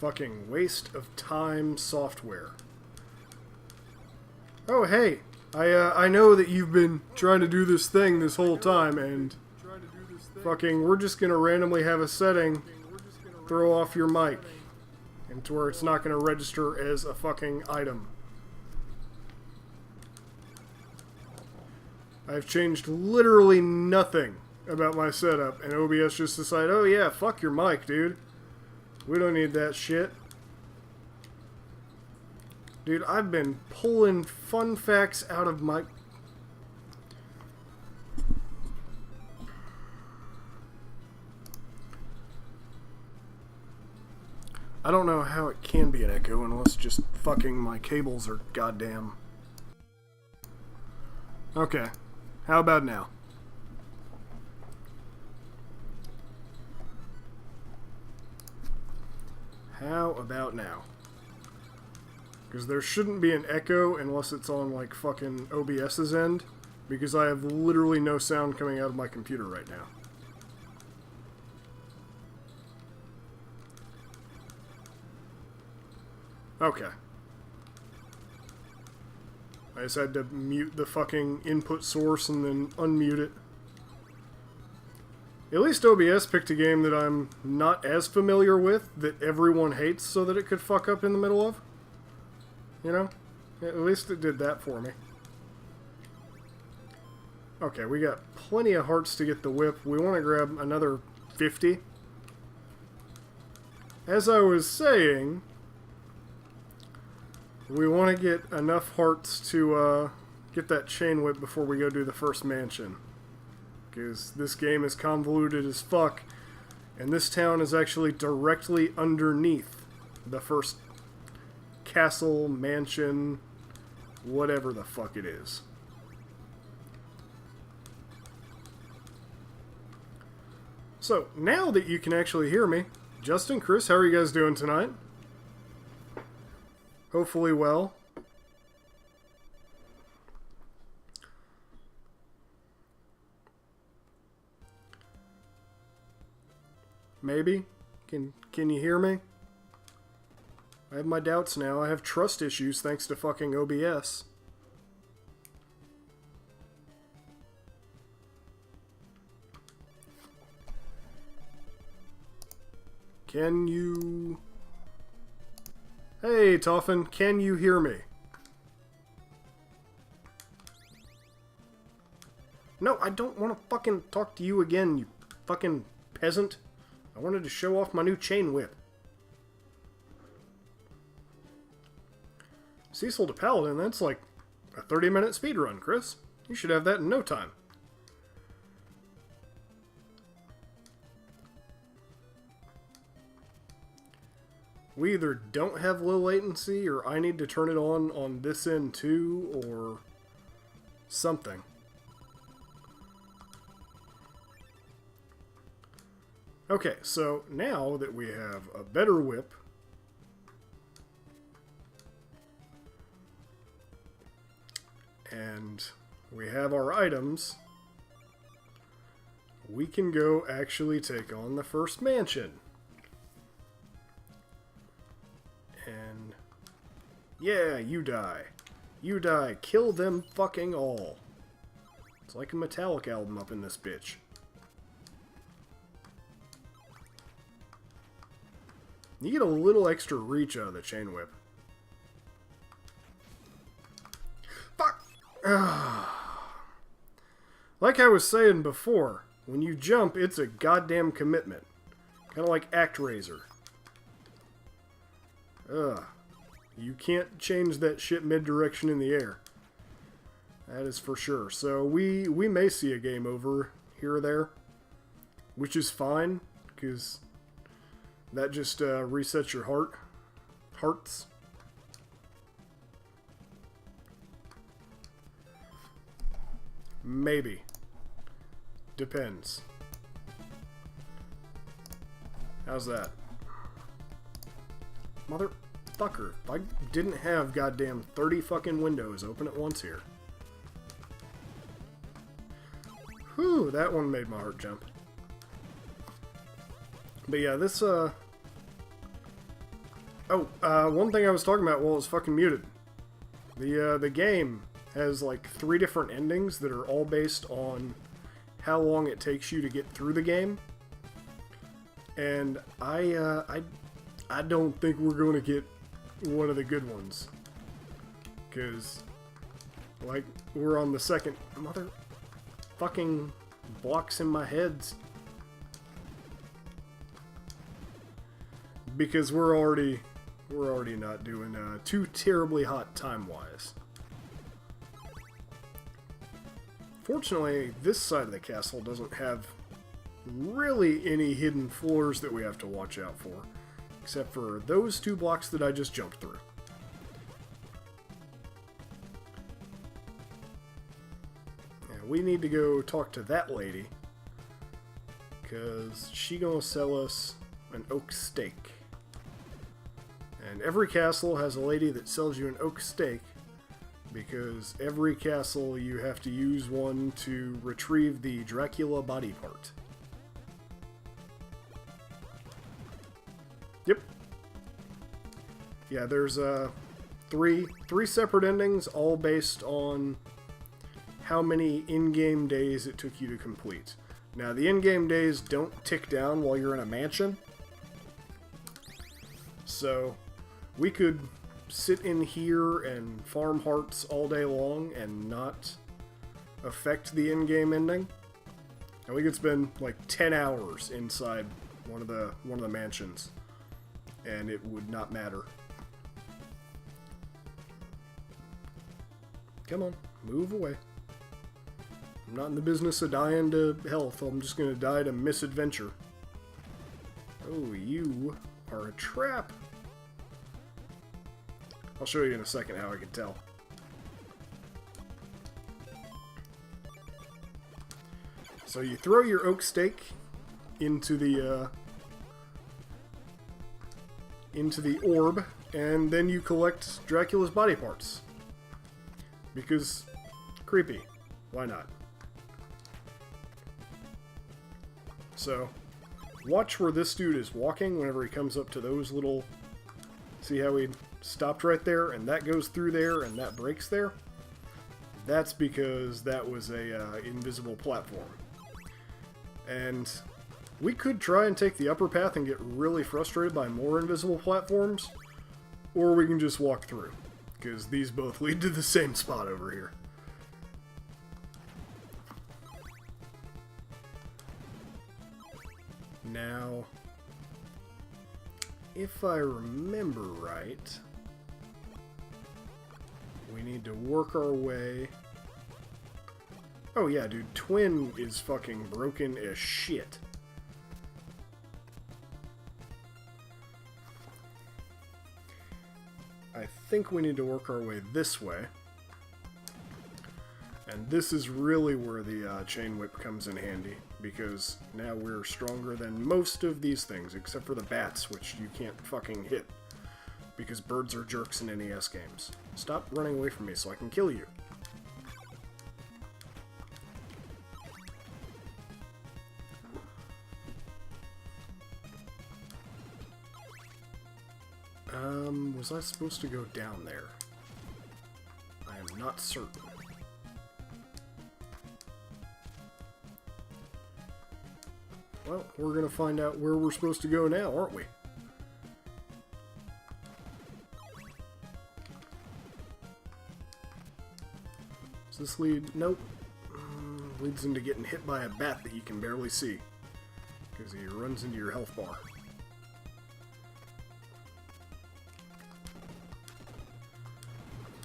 Fucking waste of time software. Oh, hey. I know that you've been trying to do this thing this whole time, and fucking we're just gonna randomly have a setting throw off your mic, and to where it's not gonna register as a fucking item. I've changed literally nothing about my setup, and OBS just decided, oh yeah, fuck your mic, dude. We don't need that shit. Dude, I've been pulling fun facts out of my... I don't know how it can be an echo unless just fucking my cables are goddamn... Okay. How about now? How about now? Because there shouldn't be an echo unless it's on, like, fucking OBS's end. Because I have literally no sound coming out of my computer right now. Okay. I just had to mute the fucking input source and then unmute it. At least OBS picked a game that I'm not as familiar with, that everyone hates, so that it could fuck up in the middle of. You know? At least it did that for me. Okay, we got plenty of hearts to get the whip. We want to grab another 50. As I was saying, we want to get enough hearts to get that chain whip before we go do the first mansion. Because this game is convoluted as fuck, and this town is actually directly underneath the first castle, mansion, whatever the fuck it is. So, now that you can actually hear me, Justin, Chris, how are you guys doing tonight? Hopefully well. Maybe? Can you hear me? I have my doubts now. I have trust issues thanks to fucking OBS. Can you... Hey, Toffin, can you hear me? No, I don't want to fucking talk to you again, you fucking peasant. I wanted to show off my new chain whip. Cecil to Paladin, that's like a 30-minute speedrun, Chris. You should have that in no time. We either don't have low latency, or I need to turn it on this end too, or something. Okay, so now that we have a better whip, and we have our items, we can go actually take on the first mansion. And yeah, you die. You die. Kill them fucking all. It's like a Metallic album up in this bitch. You get a little extra reach out of the chain whip. Fuck! Like I was saying before, when you jump, it's a goddamn commitment. Kind of like ActRaiser. Ugh. You can't change that shit mid-direction in the air. That is for sure. So we may see a game over here or there. Which is fine, because that just resets your hearts. Maybe. Depends. How's that? Motherfucker. I didn't have goddamn 30 fucking windows open at once here. Whew, that one made my heart jump. But yeah, this Oh, one thing I was talking about while it was fucking muted. The game has like 3 different endings that are all based on how long it takes you to get through the game. And I don't think we're going to get one of the good ones. Because, like, we're on the second... Mother... fucking blocks in my heads. Because we're already not doing too terribly hot time-wise. Fortunately, this side of the castle doesn't have really any hidden floors that we have to watch out for. Except for those 2 blocks that I just jumped through. And we need to go talk to that lady. Because she gonna sell us an oak steak. And every castle has a lady that sells you an oak steak, because every castle you have to use one to retrieve the Dracula body part. Yep. Yeah, there's three separate endings, all based on how many in-game days it took you to complete. Now, the in-game days don't tick down while you're in a mansion, so we could sit in here and farm hearts all day long and not affect the in-game ending. And we could spend like 10 hours inside one of the mansions, and it would not matter. Come on, move away. I'm not in the business of dying to health. I'm just going to die to misadventure. Oh, you are a trap. I'll show you in a second how I can tell. So you throw your oak stake into the orb, and then you collect Dracula's body parts. Because creepy. Why not? So, watch where this dude is walking whenever he comes up to those little... See how he stopped right there, and that goes through there, and that breaks there? That's because that was a invisible platform. And we could try and take the upper path and get really frustrated by more invisible platforms, or we can just walk through, because these both lead to the same spot over here. Now, if I remember right, we need to work our way... Oh yeah, dude, Twin is fucking broken as shit. I think we need to work our way this way. And this is really where the chain whip comes in handy, because now we're stronger than most of these things, except for the bats, which you can't fucking hit, because birds are jerks in NES games. Stop running away from me so I can kill you. Was I supposed to go down there? I am not certain. Well, we're gonna find out where we're supposed to go now, aren't we? Does this lead? Nope. Leads into getting hit by a bat that you can barely see, because he runs into your health bar.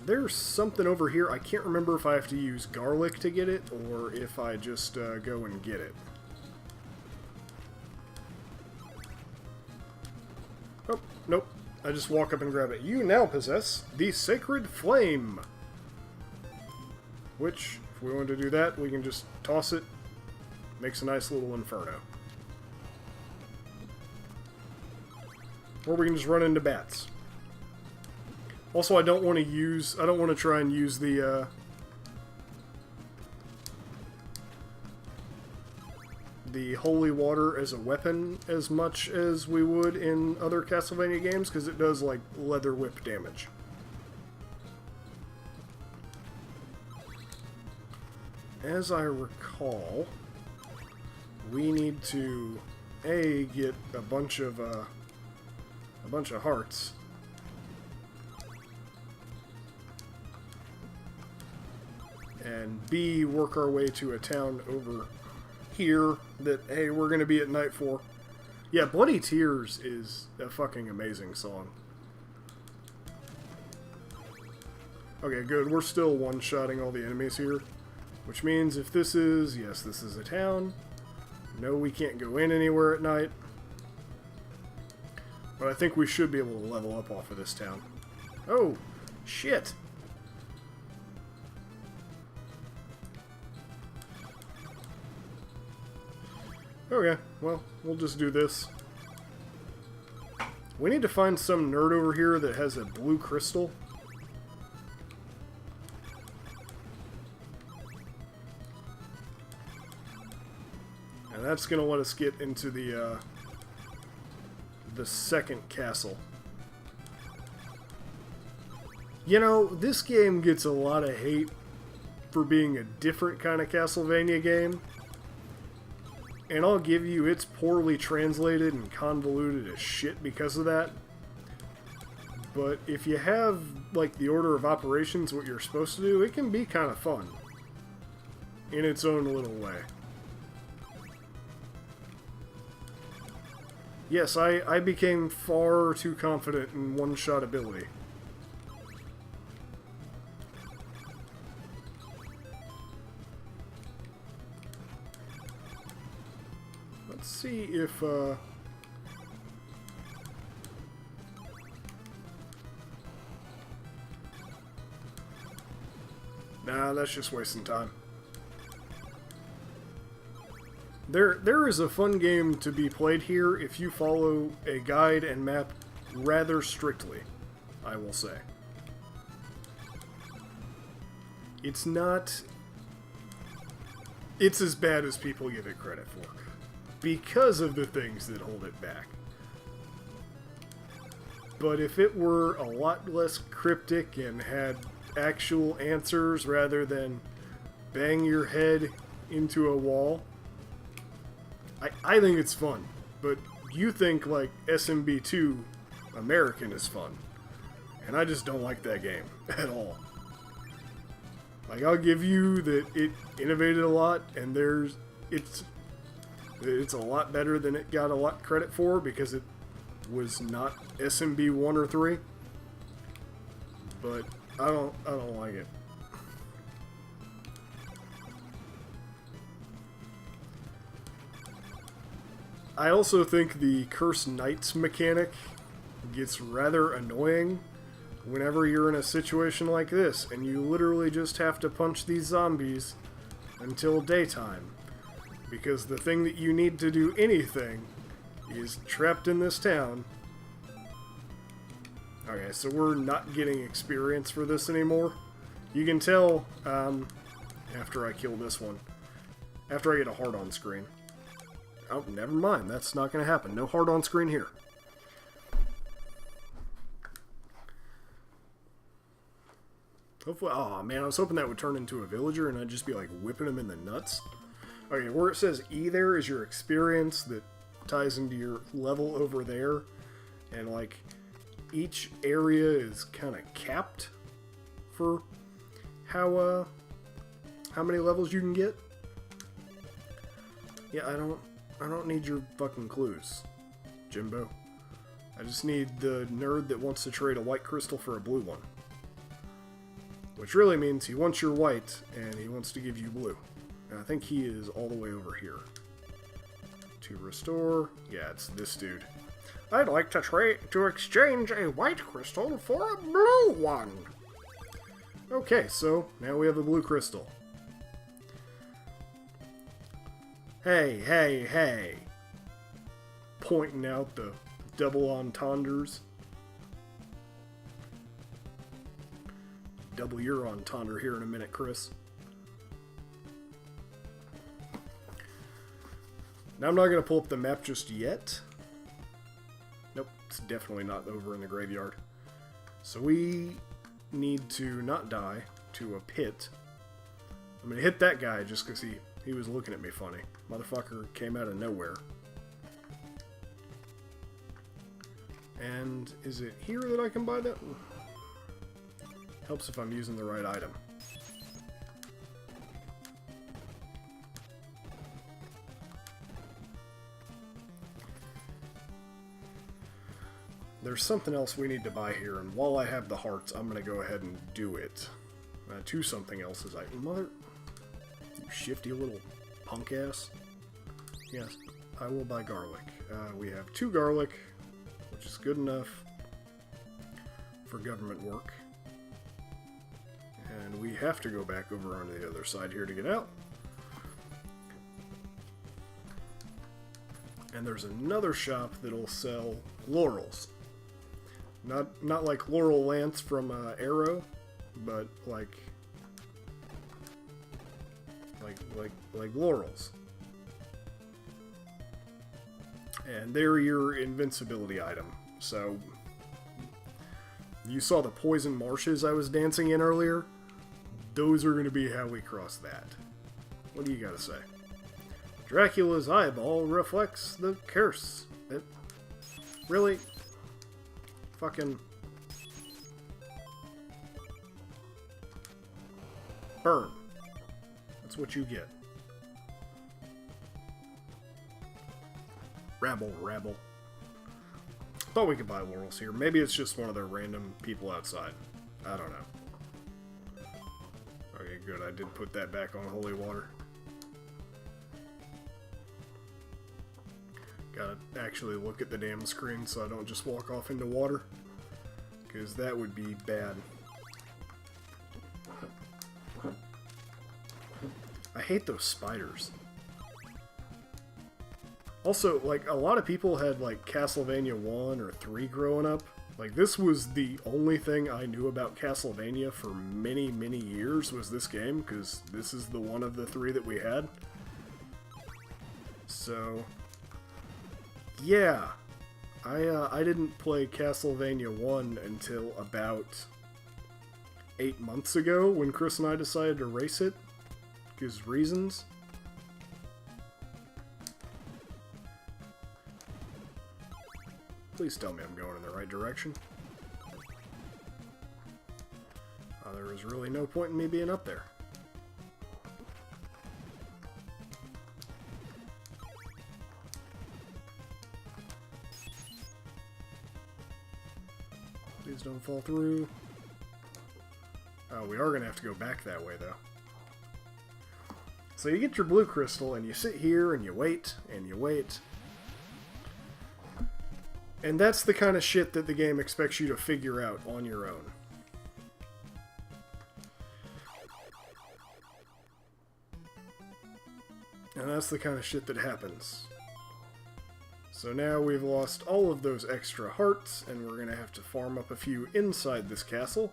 There's something over here. I can't remember if I have to use garlic to get it, or if I just go and get it. Oh, nope. I just walk up and grab it. You now possess the Sacred Flame. Which, if we want to do that, we can just toss it. Makes a nice little inferno. Or we can just run into bats. Also, I don't want to try and use the the holy water as a weapon as much as we would in other Castlevania games, because it does, like, leather whip damage. As I recall, we need to, A, get a bunch of hearts. And B, work our way to a town over here that, hey, we're going to be at night for. Yeah, Bloody Tears is a fucking amazing song. Okay, good. We're still one-shotting all the enemies here. Which means if this is, yes, this is a town. No, we can't go in anywhere at night. But I think we should be able to level up off of this town. Oh, shit. Okay, well, we'll just do this. We need to find some nerd over here that has a blue crystal. And that's going to let us get into the second castle. You know, this game gets a lot of hate for being a different kind of Castlevania game. And I'll give you, it's poorly translated and convoluted as shit because of that. But if you have, like, the order of operations, what you're supposed to do, it can be kind of fun. In its own little way. Yes, I became far too confident in one-shot ability. Let's see if, nah, that's just wasting time. There is a fun game to be played here if you follow a guide and map rather strictly, I will say. It's not... It's as bad as people give it credit for, because of the things that hold it back. But if it were a lot less cryptic and had actual answers rather than bang your head into a wall, I think it's fun, but you think, like, SMB2 American is fun. And I just don't like that game at all. Like, I'll give you that it innovated a lot, and it's a lot better than it got a lot credit for, because it was not SMB 1 or 3. But I don't like it. I also think the Cursed Knights mechanic gets rather annoying whenever you're in a situation like this, and you literally just have to punch these zombies until daytime, because the thing that you need to do anything is trapped in this town. Okay, so we're not getting experience for this anymore. You can tell after I kill this one, after I get a heart on screen. Oh, never mind. That's not going to happen. No heart on screen here. Hopefully... Oh, man, I was hoping that would turn into a villager and I'd just be, like, whipping him in the nuts. Okay, where it says E there is your experience that ties into your level over there. And, like, each area is kind of capped for how many levels you can get. Yeah, I don't need your fucking clues, Jimbo. I just need the nerd that wants to trade a white crystal for a blue one. Which really means he wants your white, and he wants to give you blue. And I think he is all the way over here. To restore... Yeah, it's this dude. I'd like to exchange a white crystal for a blue one. Okay, so now we have a blue crystal. Hey, hey, hey. Pointing out the double entendres. Double your entendre here in a minute, Chris. Now I'm not going to pull up the map just yet. Nope, it's definitely not over in the graveyard. So we need to not die to a pit. I'm going to hit that guy just because he was looking at me funny. Motherfucker came out of nowhere. And is it here that I can buy that? Helps if I'm using the right item. There's something else we need to buy here, and while I have the hearts, I'm going to go ahead and do it. To something else is mother... You shifty little punk ass. Yes, I will buy garlic. We have 2 garlic, which is good enough for government work. And we have to go back over onto the other side here to get out. And there's another shop that'll sell laurels. Not like Laurel Lance from Arrow, but like laurels. And they're your invincibility item. So you saw the poison marshes I was dancing in earlier? Those are going to be how we cross that. What do you got to say? Dracula's eyeball reflects the curse. Really? Fucking... Burn. That's what you get. Rabble, rabble. Thought we could buy laurels here. Maybe it's just one of their random people outside. I don't know. Okay, good. I did put that back on holy water. Gotta actually look at the damn screen so I don't just walk off into water. Because that would be bad. I hate those spiders. Also, like, a lot of people had, like, Castlevania 1 or 3 growing up. Like, this was the only thing I knew about Castlevania for many, many years was this game, because this is the one of the 3 that we had. So, yeah. I didn't play Castlevania 1 until about 8 months ago when Chris and I decided to race it. Because reasons. Please tell me I'm going in the right direction. There was really no point in me being up there. Please don't fall through. Oh, we are going to have to go back that way, though. So you get your blue crystal, and you sit here, and you wait, and you wait. And that's the kind of shit that the game expects you to figure out on your own. And that's the kind of shit that happens. So now we've lost all of those extra hearts, and we're going to have to farm up a few inside this castle.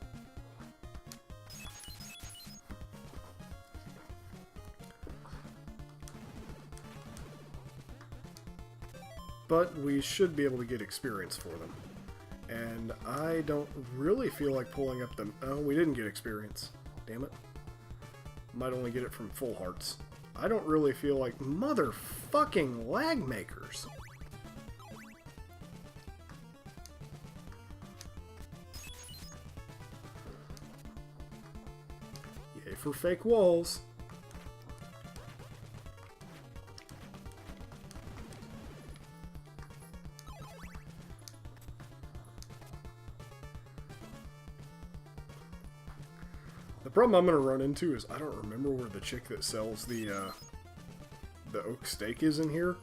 But we should be able to get experience for them. And I don't really feel like pulling up them. Oh, we didn't get experience. Damn it. Might only get it from full hearts. I don't really feel like motherfucking lag makers. Yay for fake walls. The problem I'm going to run into is I don't remember where the chick that sells the oak steak is in here,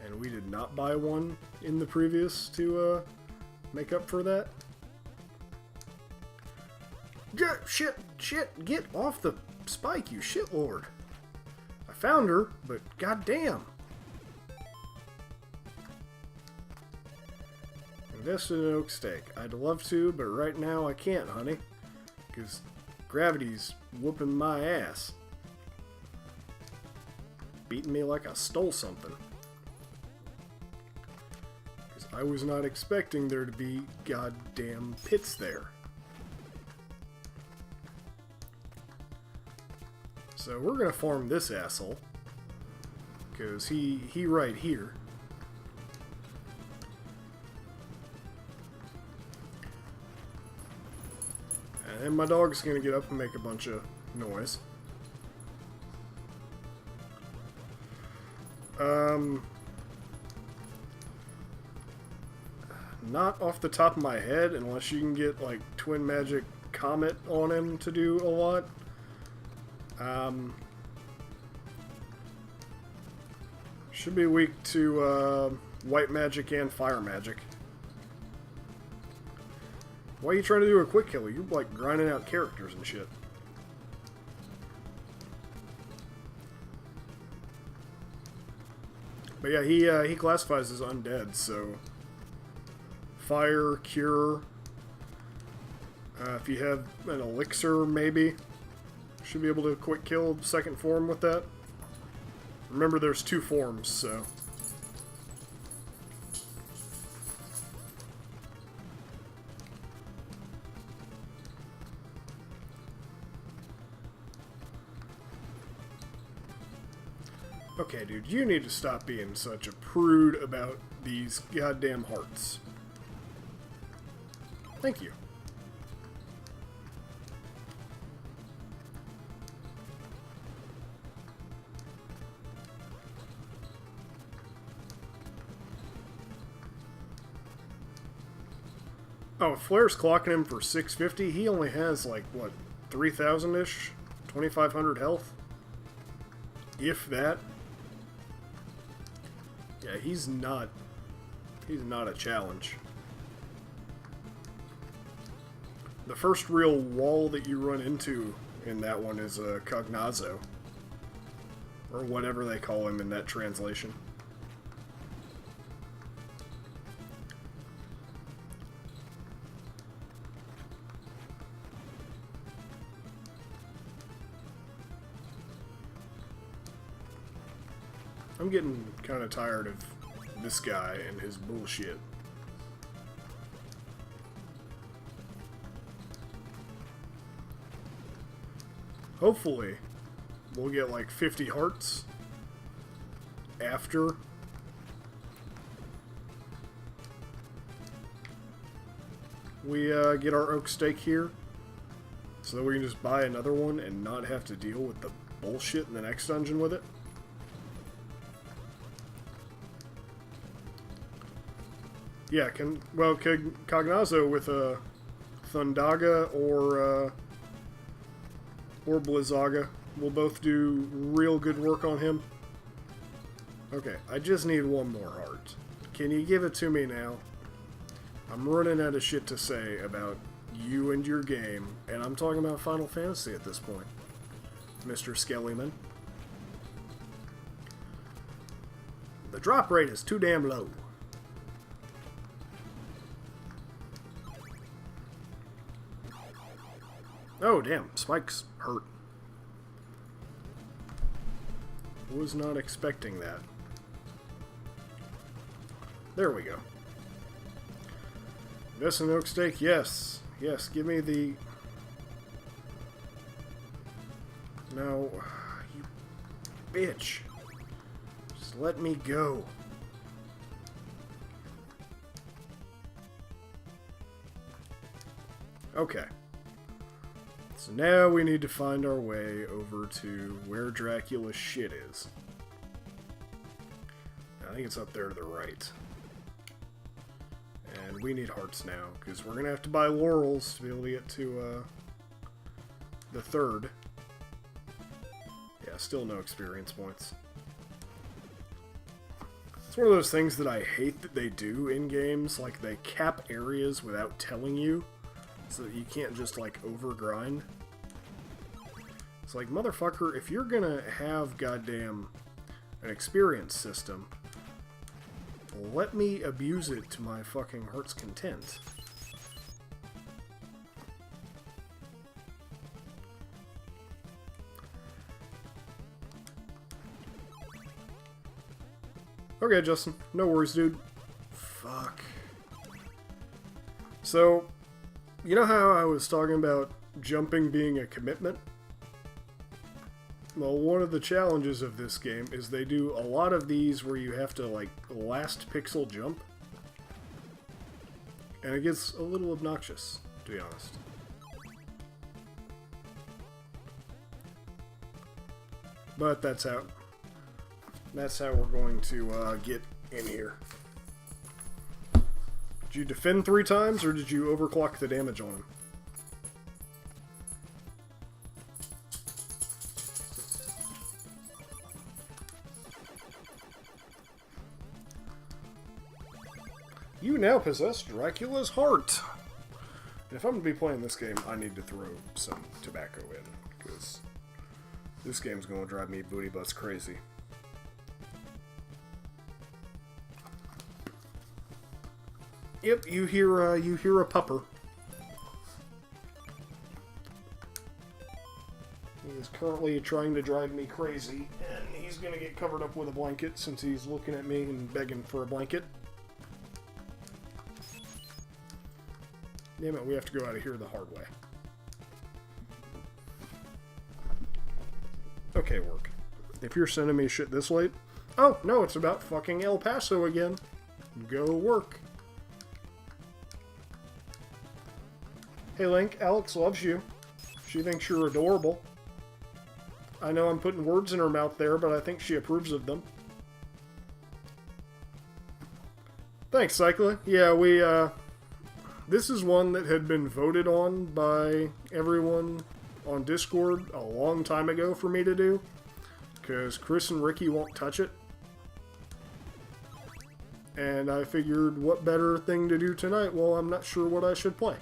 and we did not buy one in the previous to make up for that. Shit, get off the spike, you shitlord. I found her, but goddamn. Invest in an oak steak. I'd love to, but right now I can't, honey, because gravity's whooping my ass. Beating me like I stole something. I was not expecting there to be goddamn pits there. So we're gonna farm this asshole. Because he right here. And my dog's gonna get up and make a bunch of noise. Not off the top of my head, unless you can get like Twin Magic Comet on him to do a lot. Should be weak to White Magic and Fire Magic. Why are you trying to do a quick kill? You're like grinding out characters and shit. But yeah, he classifies as undead, so fire, cure. If you have an elixir, maybe should be able to quick kill second form with that. Remember, there's 2 forms, so. Okay, dude, you need to stop being such a prude about these goddamn hearts. Thank you. Oh, Flair's clocking him for 650. He only has, like, what, 3,000-ish? 2,500 health? If that. Yeah, he's not a challenge. The first real wall that you run into in that one is a Cognazo. Or whatever they call him in that translation. I'm getting kind of tired of this guy and his bullshit. Hopefully, we'll get like 50 hearts after we get our oak steak here, so that we can just buy another one and not have to deal with the bullshit in the next dungeon with it. Yeah, Cognazo with a Thundaga or Blizzaga will both do real good work on him. Okay, I just need one more heart. Can you give it to me now? I'm running out of shit to say about you and your game, and I'm talking about Final Fantasy at this point, Mr. Skellyman. The drop rate is too damn low. Oh, damn. Spikes hurt. Was not expecting that. There we go. This an oak steak? Yes. Yes, give me the... No. You bitch. Just let me go. Okay. So now we need to find our way over to where Dracula's shit is. I think it's up there to the right. And we need hearts now, because we're going to have to buy laurels to be able to get to the third. Yeah, still no experience points. It's one of those things that I hate that they do in games, like they cap areas without telling you, so that you can't just, like, overgrind. It's like, motherfucker, if you're gonna have goddamn an experience system, let me abuse it to my fucking heart's content. Okay, Justin. No worries, dude. fuck. So, you know how I was talking about jumping being a commitment? Well, one of the challenges of this game is they do a lot of these where you have to, like, last pixel jump. And it gets a little obnoxious, to be honest. But that's how we're going to get in here. Did you defend 3 times, or did you overclock the damage on him? You now possess Dracula's heart. And if I'm going to be playing this game, I need to throw some tobacco in, because this game's going to drive me booty butts crazy. Yep, you hear a pupper. He is currently trying to drive me crazy, and he's going to get covered up with a blanket since he's looking at me and begging for a blanket. Damn it, we have to go out of here the hard way. Okay, work. If you're sending me shit this late... Oh, no, it's about fucking El Paso again. Go work. Hey Link, Alex loves you. She thinks you're adorable. I know I'm putting words in her mouth there, but I think she approves of them. Thanks, Cycla. Yeah, this is one that had been voted on by everyone on Discord a long time ago for me to do, because Chris and Ricky won't touch it. And I figured, what better thing to do tonight? Well, I'm not sure what I should play.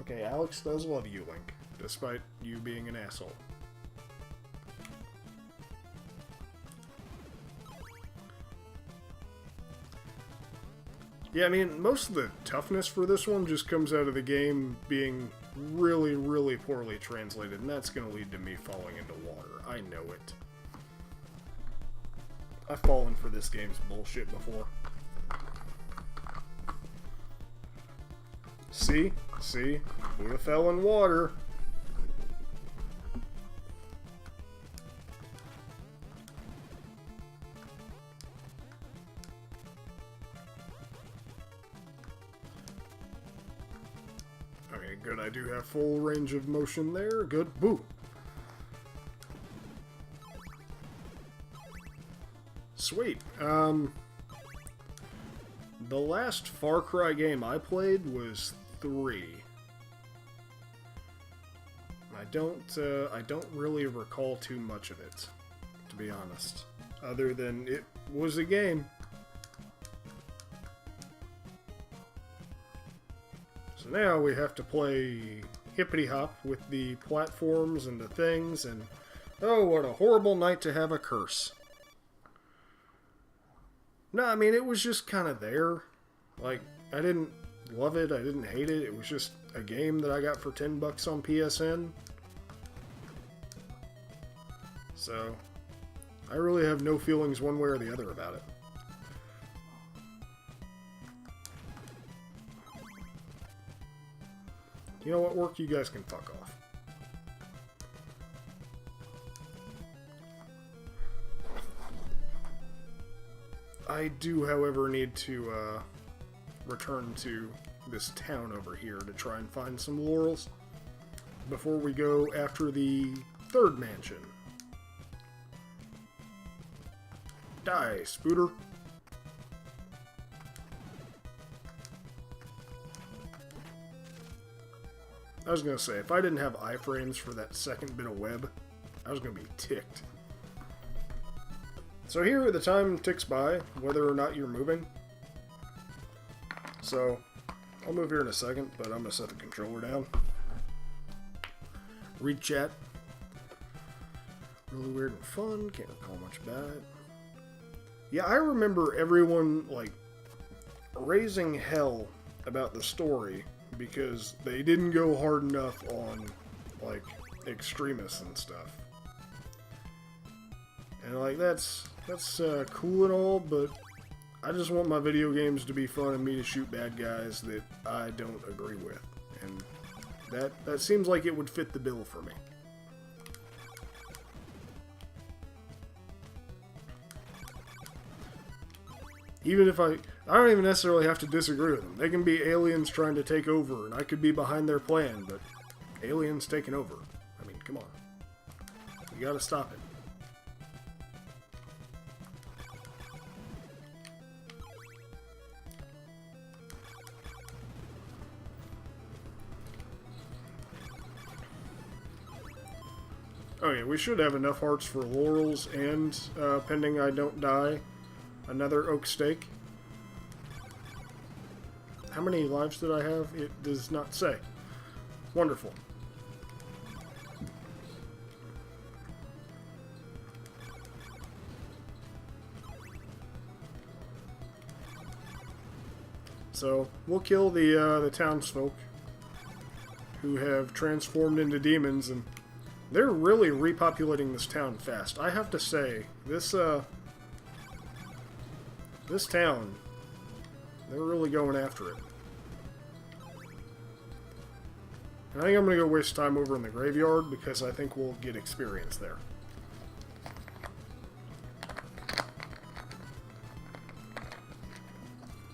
Okay, Alex does love you, Link, despite you being an asshole. Yeah, I mean, most of the toughness for this one just comes out of the game being really, really poorly translated, and that's going to lead to me falling into water. I know it. I've fallen for this game's bullshit before. See? See? Buddha fell in water. Okay, good. I do have full range of motion there. Good. Boo! Sweet. The last Far Cry game I played was 3. I don't really recall too much of it, to be honest. Other than it was a game. So now we have to play hippity hop with the platforms and the things, and oh, what a horrible night to have a curse. No, I mean, it was just kind of there. Like, I didn't love it, I didn't hate it, it was just a game that I got for $10 on PSN. So, I really have no feelings one way or the other about it. You know what, work? You guys can fuck off. I do, however, need to return to this town over here to try and find some laurels before we go after the 3rd mansion. Die, Spooter. I was gonna say, if I didn't have iframes for that second bit of web, I was gonna be ticked. So here, the time ticks by, whether or not you're moving. So, I'll move here in a second, but I'm gonna set the controller down. Read chat. Really weird and fun, can't recall much about it. Yeah, I remember everyone, like, raising hell about the story because they didn't go hard enough on like, extremists and stuff. And, like, that's cool and all, but I just want my video games to be fun and me to shoot bad guys that I don't agree with. And that seems like it would fit the bill for me. Even if I don't even necessarily have to disagree with them. They can be aliens trying to take over, and I could be behind their plan, but aliens taking over. I mean, come on. You gotta stop it. Okay, we should have enough hearts for laurels and, pending I don't die, another oak steak. How many lives did I have? It does not say. Wonderful. So, we'll kill the townsfolk who have transformed into demons, and they're really repopulating this town fast. I have to say, this town, they're really going after it. And I think I'm going to go waste time over in the graveyard, because I think we'll get experience there.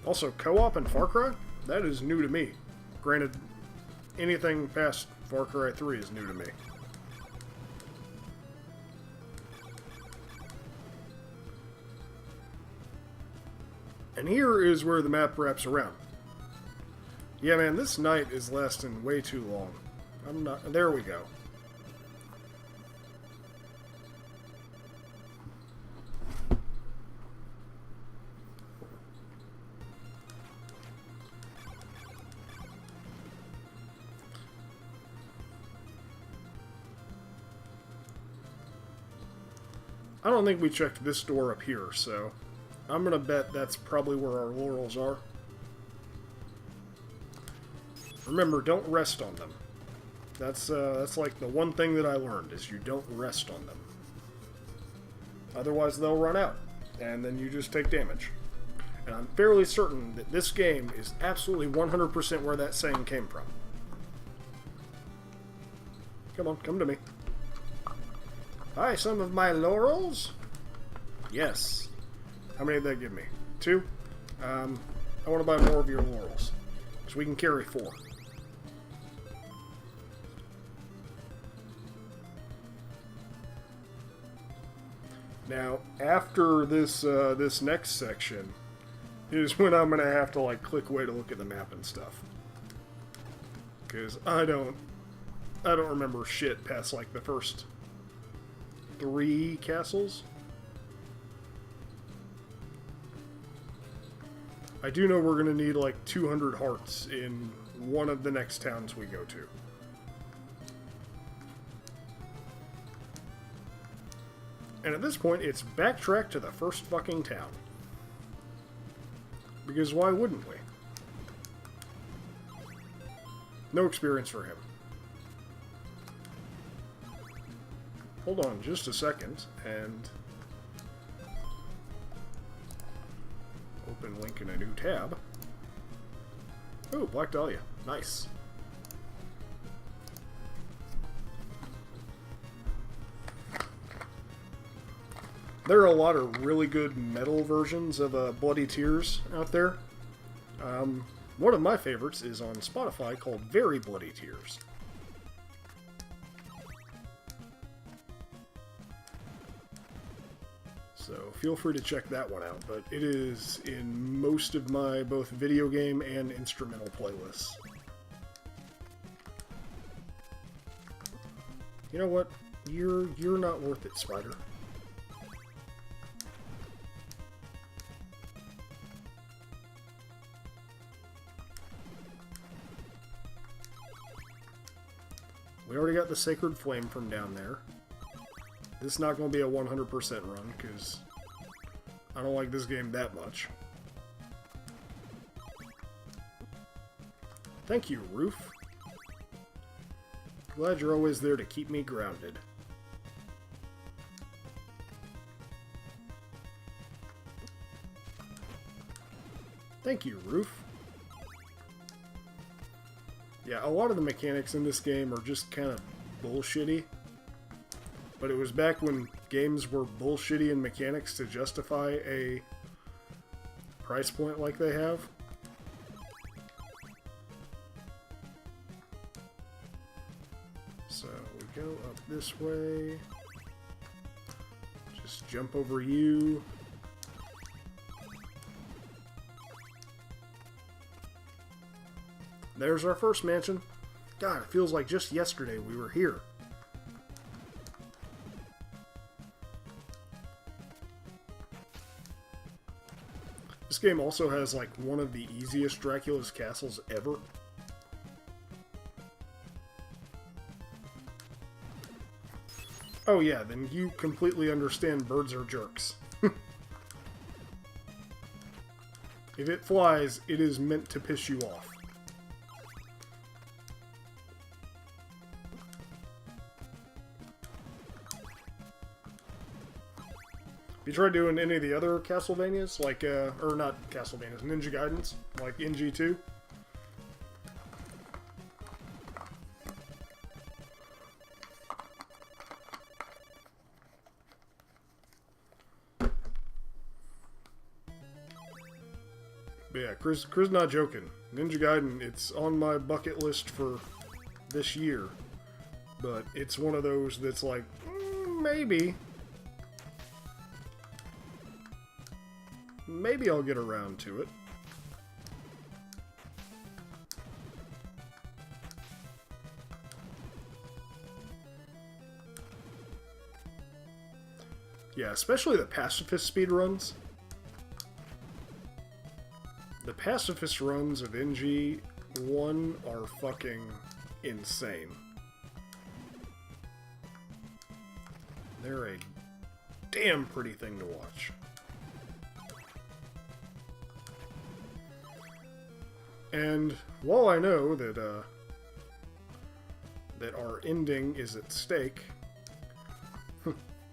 Also, co-op in Far Cry? That is new to me. Granted, anything past Far Cry 3 is new to me. And here is where the map wraps around. Yeah, man, this night is lasting way too long. I'm not... There we go. I don't think we checked this door up here, so I'm gonna bet that's probably where our laurels are. Remember, don't rest on them. That's like the one thing that I learned, is you don't rest on them. Otherwise they'll run out, and then you just take damage. And I'm fairly certain that this game is absolutely 100% where that saying came from. Come on, come to me. Buy some of my laurels? Yes. How many did that give me? 2? I want to buy more of your laurels, so we can carry 4. Now, after this this next section is when I'm gonna have to like click away to look at the map and stuff, because I don't remember shit past like the first 3 castles. I do know we're gonna need like 200 hearts in one of the next towns we go to. And at this point, it's backtrack to the first fucking town. Because why wouldn't we? No experience for him. Hold on just a second, and open link in a new tab. Oh, Black Dahlia. Nice. There are a lot of really good metal versions of Bloody Tears out there. One of my favorites is on Spotify called Very Bloody Tears. So feel free to check that one out, but it is in most of my both video game and instrumental playlists. You know what? You're not worth it, Spider. We already got the Sacred Flame from down there. This is not going to be a 100% run, because I don't like this game that much. Thank you, Roof. Glad you're always there to keep me grounded. Thank you, Roof. Yeah, a lot of the mechanics in this game are just kind of bullshitty. But it was back when games were bullshitty in mechanics to justify a price point like they have. So we go up this way. Just jump over you. There's our first mansion. God, it feels like just yesterday we were here. This game also has like one of the easiest Dracula's castles ever. Oh yeah, then you completely understand birds are jerks. If it flies, it is meant to piss you off. You tried doing any of the other Castlevanias, like, or not Castlevanias, Ninja Gaidens, like NG2? But yeah, Chris not joking. Ninja Gaiden, it's on my bucket list for this year, but it's one of those that's like, maybe. Maybe I'll get around to it. Yeah, especially the pacifist speedruns. The pacifist runs of NG1 are fucking insane. They're a damn pretty thing to watch. And while I know that that our ending is at stake,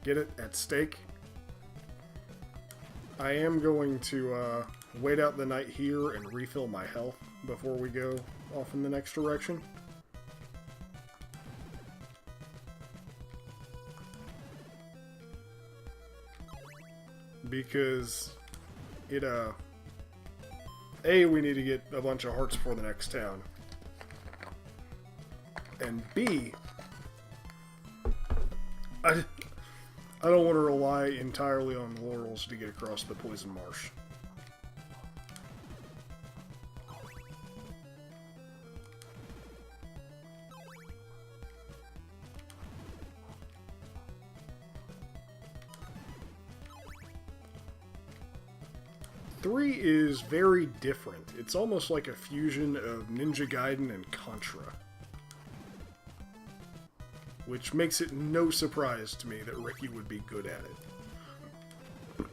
get it? At stake? I am going to wait out the night here and refill my health before we go off in the next direction. Because it, A, we need to get a bunch of hearts for the next town. And B, I don't want to rely entirely on laurels to get across the poison marsh. Three is very different. It's almost like a fusion of Ninja Gaiden and Contra. Which makes it no surprise to me that Ricky would be good at it.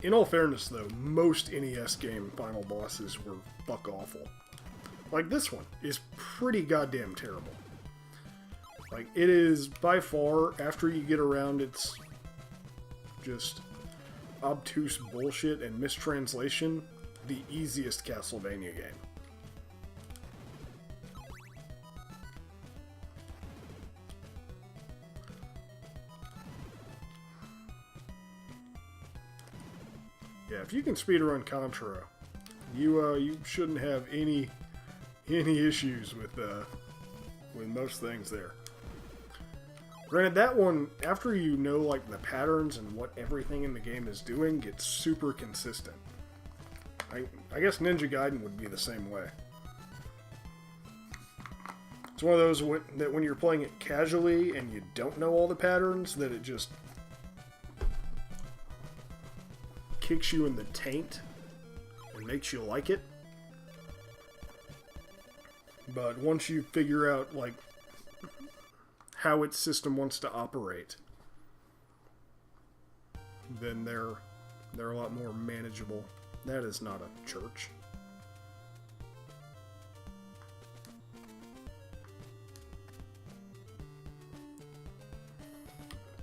In all fairness, though, most NES game final bosses were fuck awful. Like, this one is pretty goddamn terrible. Like, it is, by far, after you get around its just obtuse bullshit and mistranslation, the easiest Castlevania game. Yeah, if you can speedrun Contra, you shouldn't have any issues with most things there. Granted, that one, after you know, like, the patterns and what everything in the game is doing, gets super consistent. I guess Ninja Gaiden would be the same way. It's one of those that when you're playing it casually and you don't know all the patterns, that it just kicks you in the taint and makes you like it. But once you figure out, like, how its system wants to operate, then they're They're a lot more manageable. That is not a church.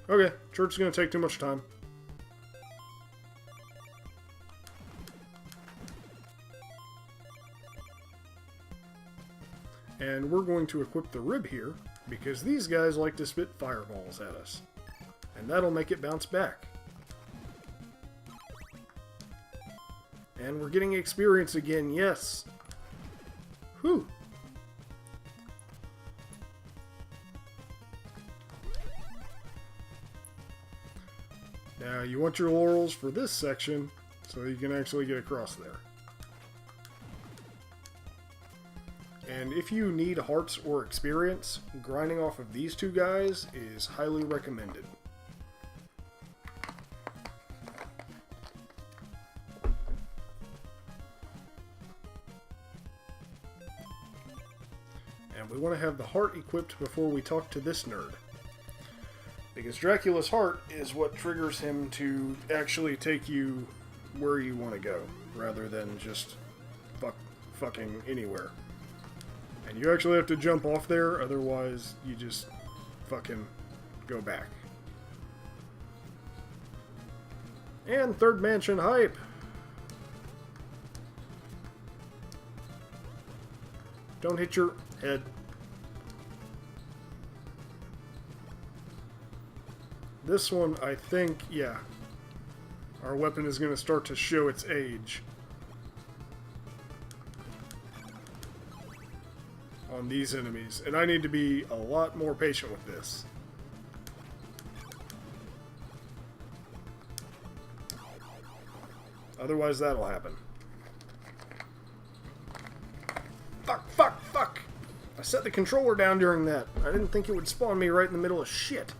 Okay, church is going to take too much time. And we're going to equip the rib here, because these guys like to spit fireballs at us. And that'll make it bounce back. And we're getting experience again, yes! Whew! Now, you want your laurels for this section, so you can actually get across there. And if you need hearts or experience, grinding off of these two guys is highly recommended. And we want to have the heart equipped before we talk to this nerd. Because Dracula's heart is what triggers him to actually take you where you want to go, rather than just fucking anywhere. And you actually have to jump off there, otherwise you just fucking go back. And third mansion hype! Don't hit your head. This one, I think, yeah. Our weapon is going to start to show its age. On these enemies. And I need to be a lot more patient with this. Otherwise, that'll happen. Fuck! I set the controller down during that. I didn't think it would spawn me right in the middle of shit.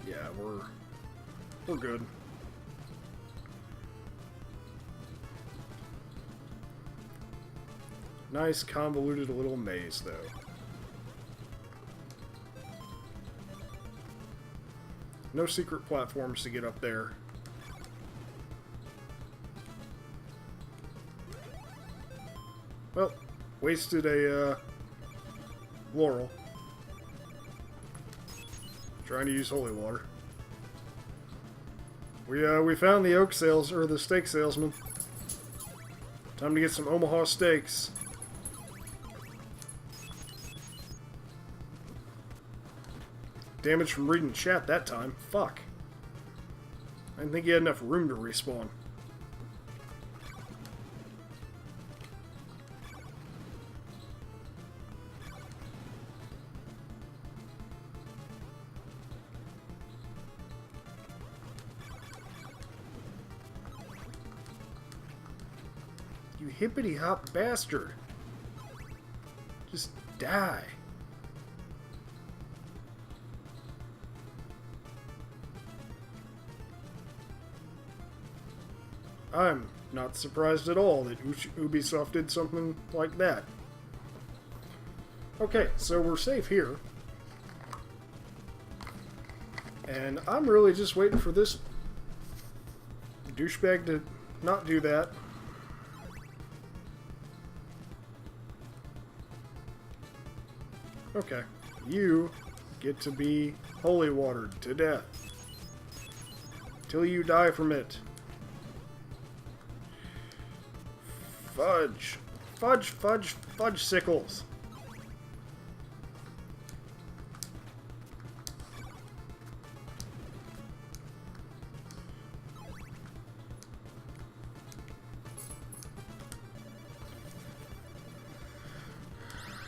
Yeah, we're good. Nice convoluted little maze, though. No secret platforms to get up there. Well, wasted a laurel. Trying to use holy water. We found the oak sales or the steak salesman. Time to get some Omaha steaks. Damage from reading chat that time. Fuck. I didn't think he had enough room to respawn. You hippity-hop bastard. Just die. I'm not surprised at all that Ubisoft did something like that. Okay, so we're safe here. And I'm really just waiting for this douchebag to not do that. Okay, you get to be holy watered to death. Till you die from it. Fudge. Fudge, fudge, fudge sickles.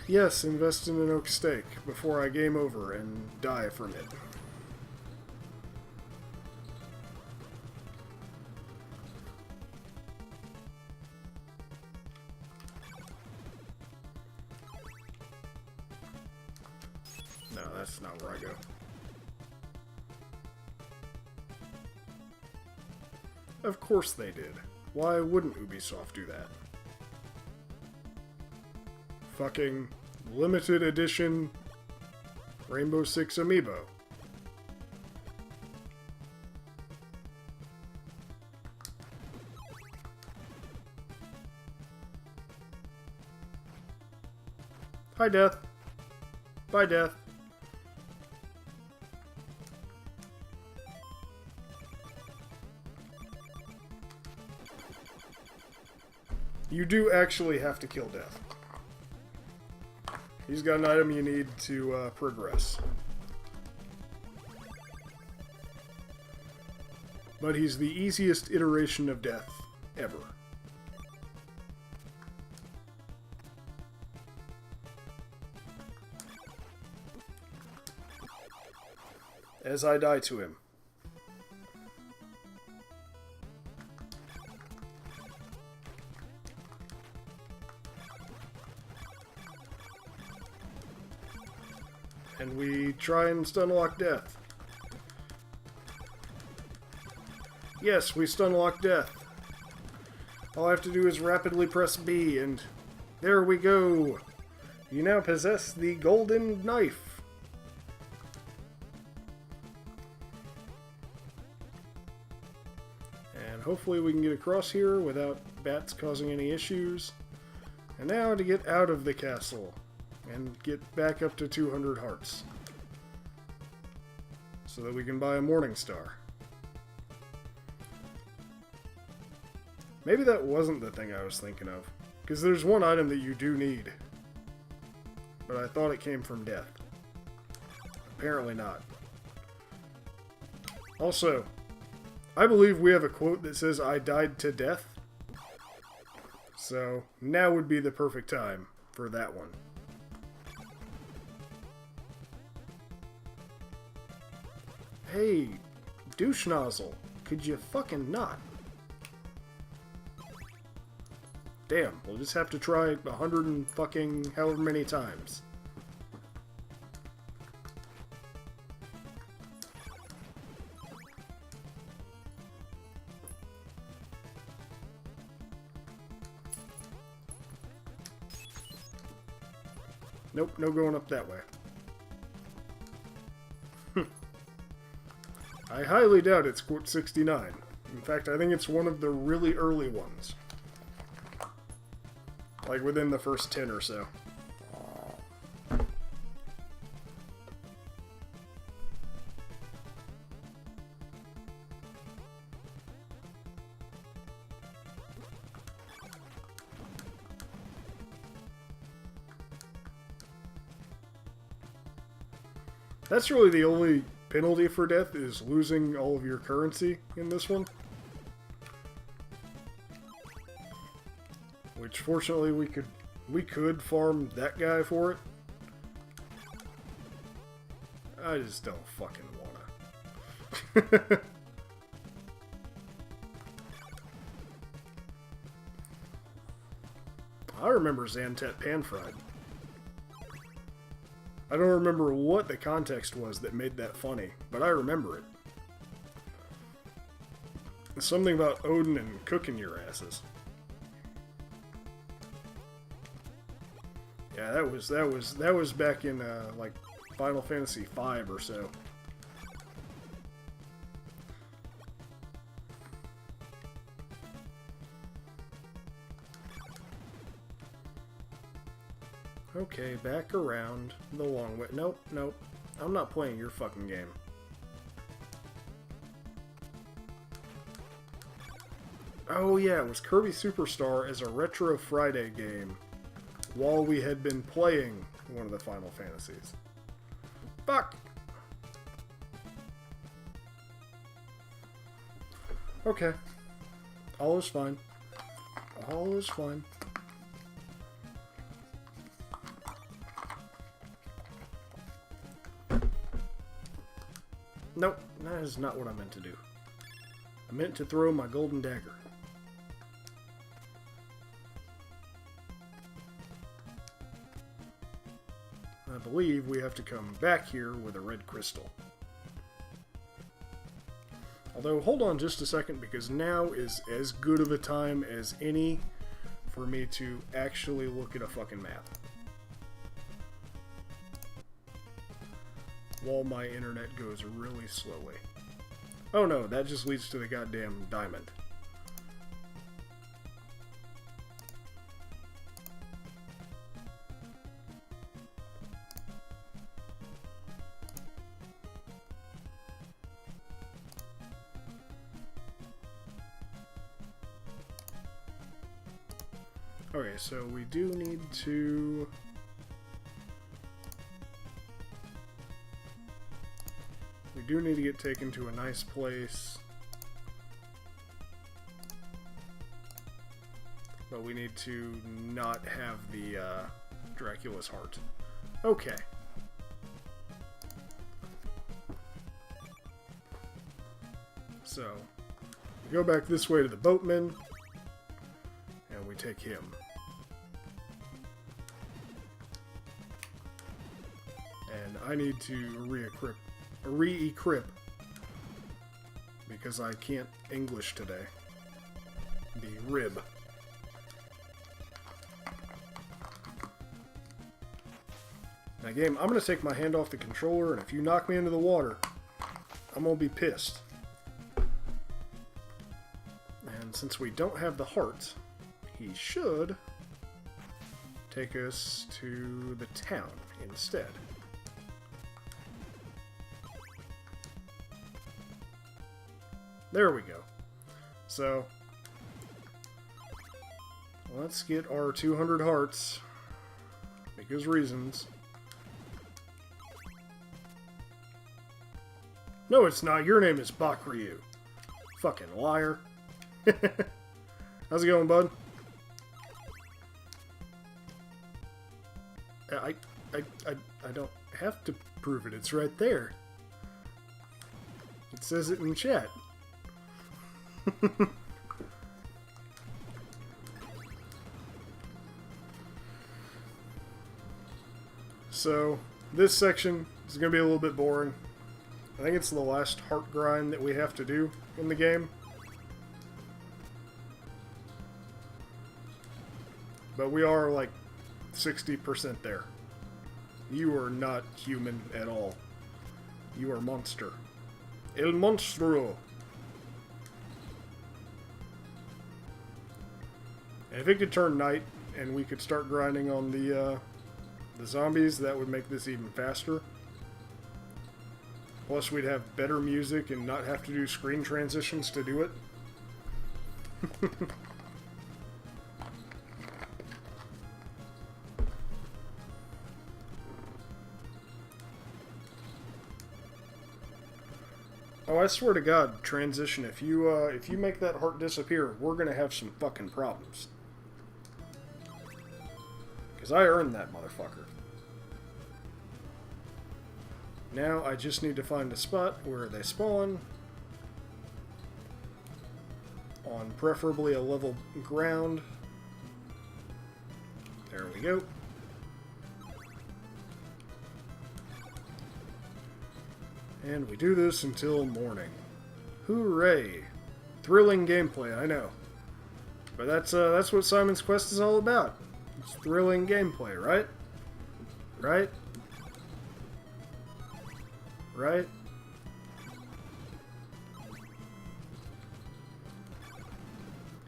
Yes, invest in an oak steak before I game over and die from it. No, that's not where I go. Of course they did. Why wouldn't Ubisoft do that? fucking limited edition Rainbow Six amiibo. Hi, Death. Bye, Death. You do actually have to kill Death. He's got an item you need to progress. But he's the easiest iteration of Death ever. As I die to him. And we try and stunlock Death. Yes, we stunlock Death. All I have to do is rapidly press B, and there we go. You now possess the golden knife. And hopefully we can get across here without bats causing any issues. And now to get out of the castle and get back up to 200 hearts so that we can buy a Morning Star. Maybe that wasn't the thing I was thinking of, because there's one item that you do need, but I thought it came from Death. Apparently not. Also, I believe we have a quote that says, "I died to death." So, now would be the perfect time for that one. Hey, douche nozzle, could you fucking not? Damn, we'll just have to try 100 and fucking however many times. Nope, no going up that way. I highly doubt it's Quart 69. In fact, I think it's one of the really early ones. Like within the first 10 or so. That's really the only penalty for death, is losing all of your currency in this one. Which fortunately we could farm that guy for it. I just don't fucking wanna. I remember Zantet pan-fried. I don't remember what the context was that made that funny, but I remember it. It's something about Odin and cooking your asses. Yeah, that was back in like Final Fantasy V or so. Okay, back around the long way. Nope, nope. I'm not playing your fucking game. Oh yeah, it was Kirby Superstar as a Retro Friday game while we had been playing one of the Final Fantasies. Fuck! Okay. All is fine. All is fine. Nope, that is not what I meant to do. I meant to throw my golden dagger. I believe we have to come back here with a red crystal. Although, hold on just a second, because now is as good of a time as any for me to actually look at a fucking map. while my internet goes really slowly. Oh no, that just leads to the goddamn diamond. Okay, so we do need to... We do need to get taken to a nice place. But we need to not have the Dracula's heart. Okay. So, we go back this way to the boatman, and we take him. And I need to re-equip because I can't English today. The rib. Now game, I'm going to take my hand off the controller, and if you knock me into the water, I'm going to be pissed. And since we don't have the heart, he should take us to the town instead. There we go. So, let's get our 200 hearts, because reasons. No, it's not. Your name is Bakuryu. Fucking liar. How's it going, bud? I don't have to prove it. It's right there. It says it in chat. So, this section is going to be a little bit boring. I think it's the last heart grind that we have to do in the game. But we are like 60% there. You are not human at all. You are monster. El monstruo. And if it could turn night and we could start grinding on the zombies, that would make this even faster. Plus, we'd have better music and not have to do screen transitions to do it. Oh, I swear to God, transition, if you make that heart disappear, we're gonna have some fucking problems. Because I earned that motherfucker. Now I just need to find a spot where they spawn on preferably a level ground. There we go. And we do this until morning. Hooray! Thrilling gameplay, I know. But that's what Simon's Quest is all about. It's thrilling gameplay, right? Right? Right?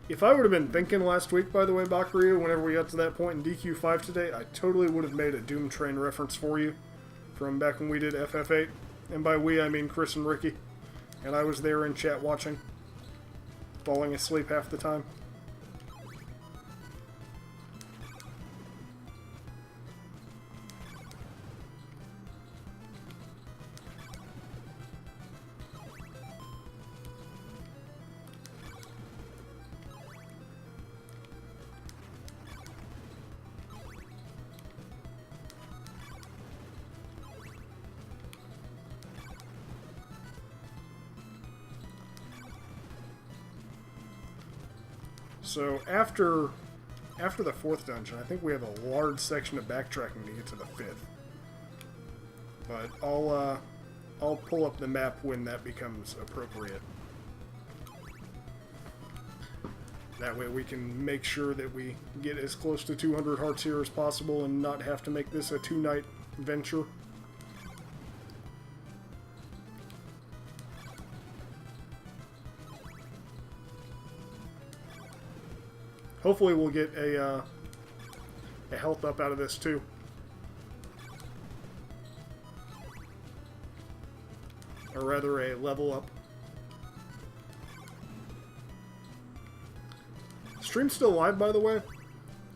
If I would have been thinking last week, by the way, Bakuryu, whenever we got to that point in DQ5 today, I totally would have made a Doom Train reference for you from back when we did FF8. And by we, I mean Chris and Ricky. And I was there in chat watching, falling asleep half the time. So after the 4th dungeon, I think we have a large section of backtracking to get to the 5th. But I'll pull up the map when that becomes appropriate. That way we can make sure that we get as close to 200 hearts here as possible and not have to make this a 2-night venture. Hopefully we'll get a health up out of this too. Or rather, a level up. Stream's still live, by the way,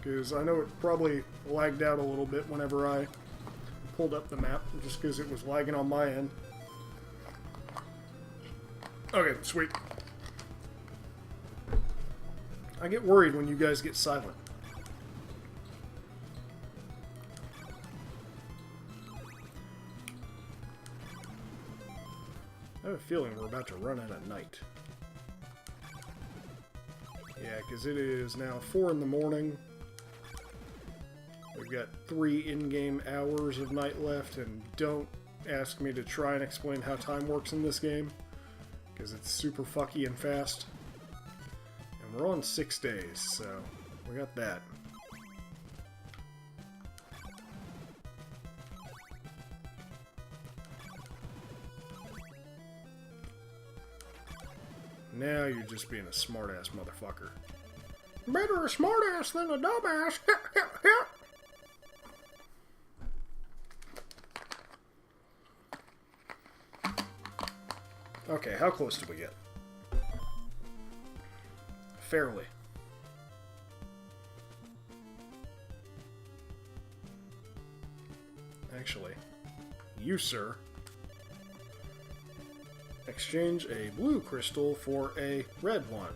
because I know it probably lagged out a little bit whenever I pulled up the map, just because it was lagging on my end. Okay, sweet. I get worried when you guys get silent. I have a feeling we're about to run out of night. Yeah, because it is now 4 in the morning. We've got 3 in-game hours of night left, and don't ask me to try and explain how time works in this game, because it's super fucky and fast. And we're on 6 days, so we got that. Now you're just being a smartass motherfucker. Better a smartass than a dumbass. Okay, how close did we get? Fairly. Actually, you, sir, exchange a blue crystal for a red one.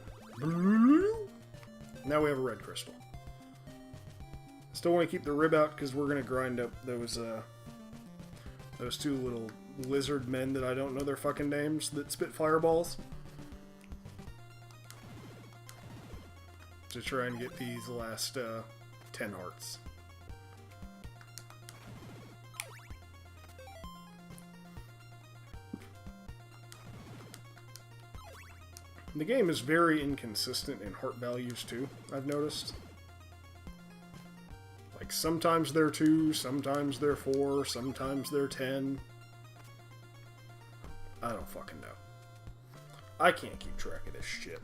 Now we have a red crystal. Still want to keep the rib out because we're going to grind up those 2 little lizard men that I don't know their fucking names that spit fireballs. To try and get these last 10 hearts. The game is very inconsistent in heart values too, I've noticed. Like, sometimes they're 2, sometimes they're 4, sometimes they're 10. I don't fucking know. I can't keep track of this shit.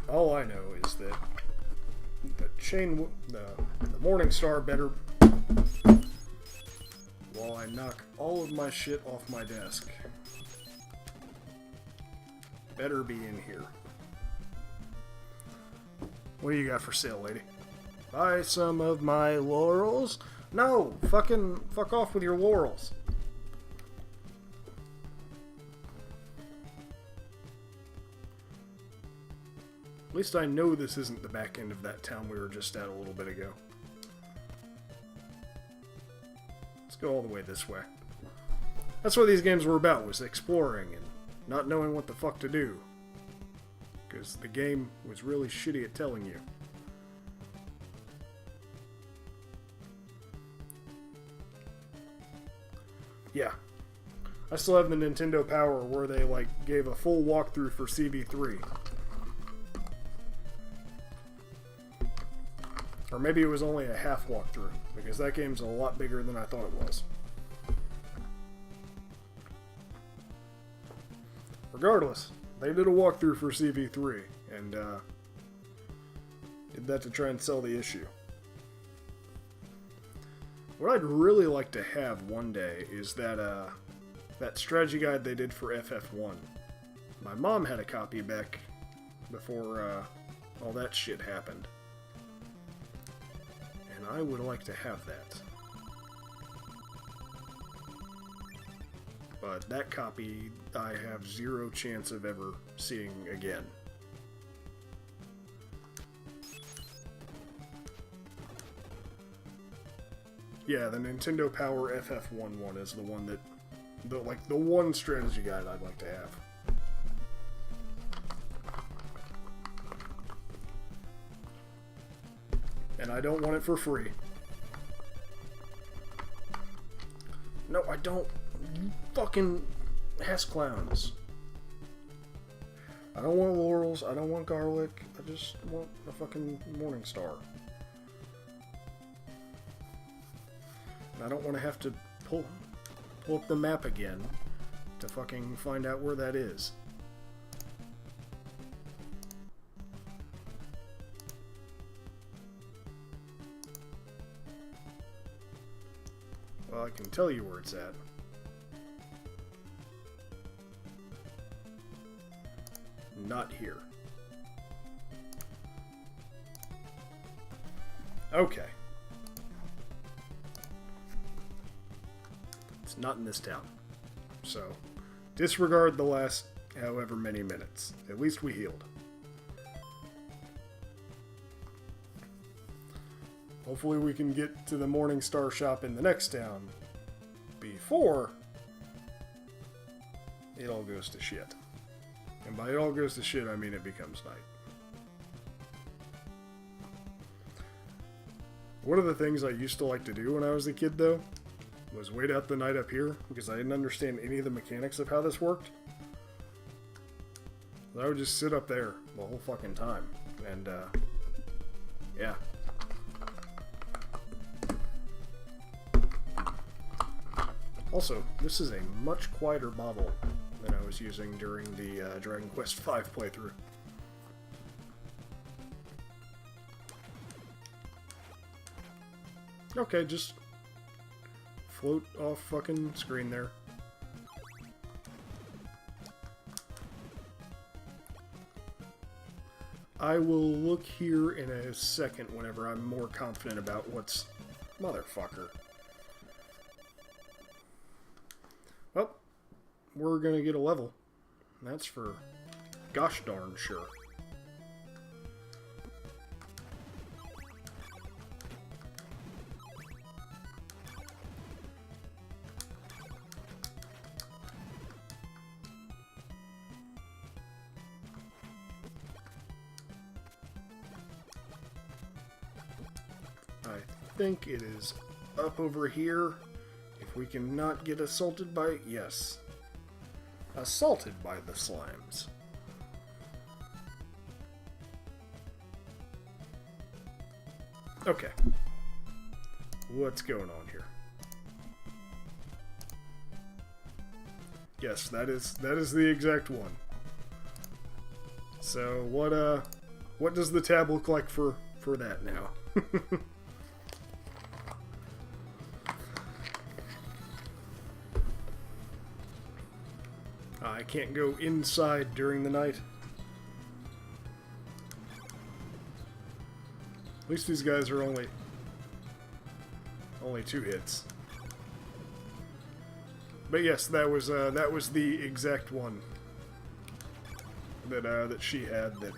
All I know is that the Morning Star better, while I knock all of my shit off my desk, better be in here. What do you got for sale, lady? Buy some of my laurels? No! Fuck off with your laurels. At least I know this isn't the back end of that town we were just at a little bit ago. Let's go all the way this way. That's what these games were about, was exploring and not knowing what the fuck to do. Because the game was really shitty at telling you. Yeah. I still have the Nintendo Power where they, like, gave a full walkthrough for CV3. Or maybe it was only a half walkthrough, because that game's a lot bigger than I thought it was. Regardless, they did a walkthrough for CV3, and did that to try and sell the issue. What I'd really like to have one day is that strategy guide they did for FF1. My mom had a copy back before all that shit happened. And I would like to have that. But that copy I have zero chance of ever seeing again. Yeah, the Nintendo Power FF1 one is the one that, the one strategy guide I'd like to have. And I don't want it for free. No, I don't. You fucking ass clowns. I don't want laurels, I don't want garlic, I just want a fucking Morning Star. And I don't want to have to pull up the map again to fucking find out where that is. Well, I can tell you where it's at. Not here. Okay. It's not in this town. So, disregard the last however many minutes. At least we healed. Hopefully we can get to the Morningstar shop in the next town before it all goes to shit. And by it all goes to shit, I mean it becomes night. One of the things I used to like to do when I was a kid, though, was wait out the night up here, because I didn't understand any of the mechanics of how this worked. I would just sit up there the whole fucking time, and, yeah. Also, this is a much quieter bottle than I was using during the Dragon Quest V playthrough. Okay, just float off fucking screen there. I will look here in a second whenever I'm more confident about what's... Motherfucker. Well, we're gonna get a level. That's for gosh darn sure. I think it is up over here. If we can not get assaulted by... Yes. Assaulted by the slimes. Okay. What's going on here? Yes, that is the exact one. So what does the tab look like for that now? I can't go inside during the night. At least these guys are only 2 hits. But yes, that was the exact one that she had that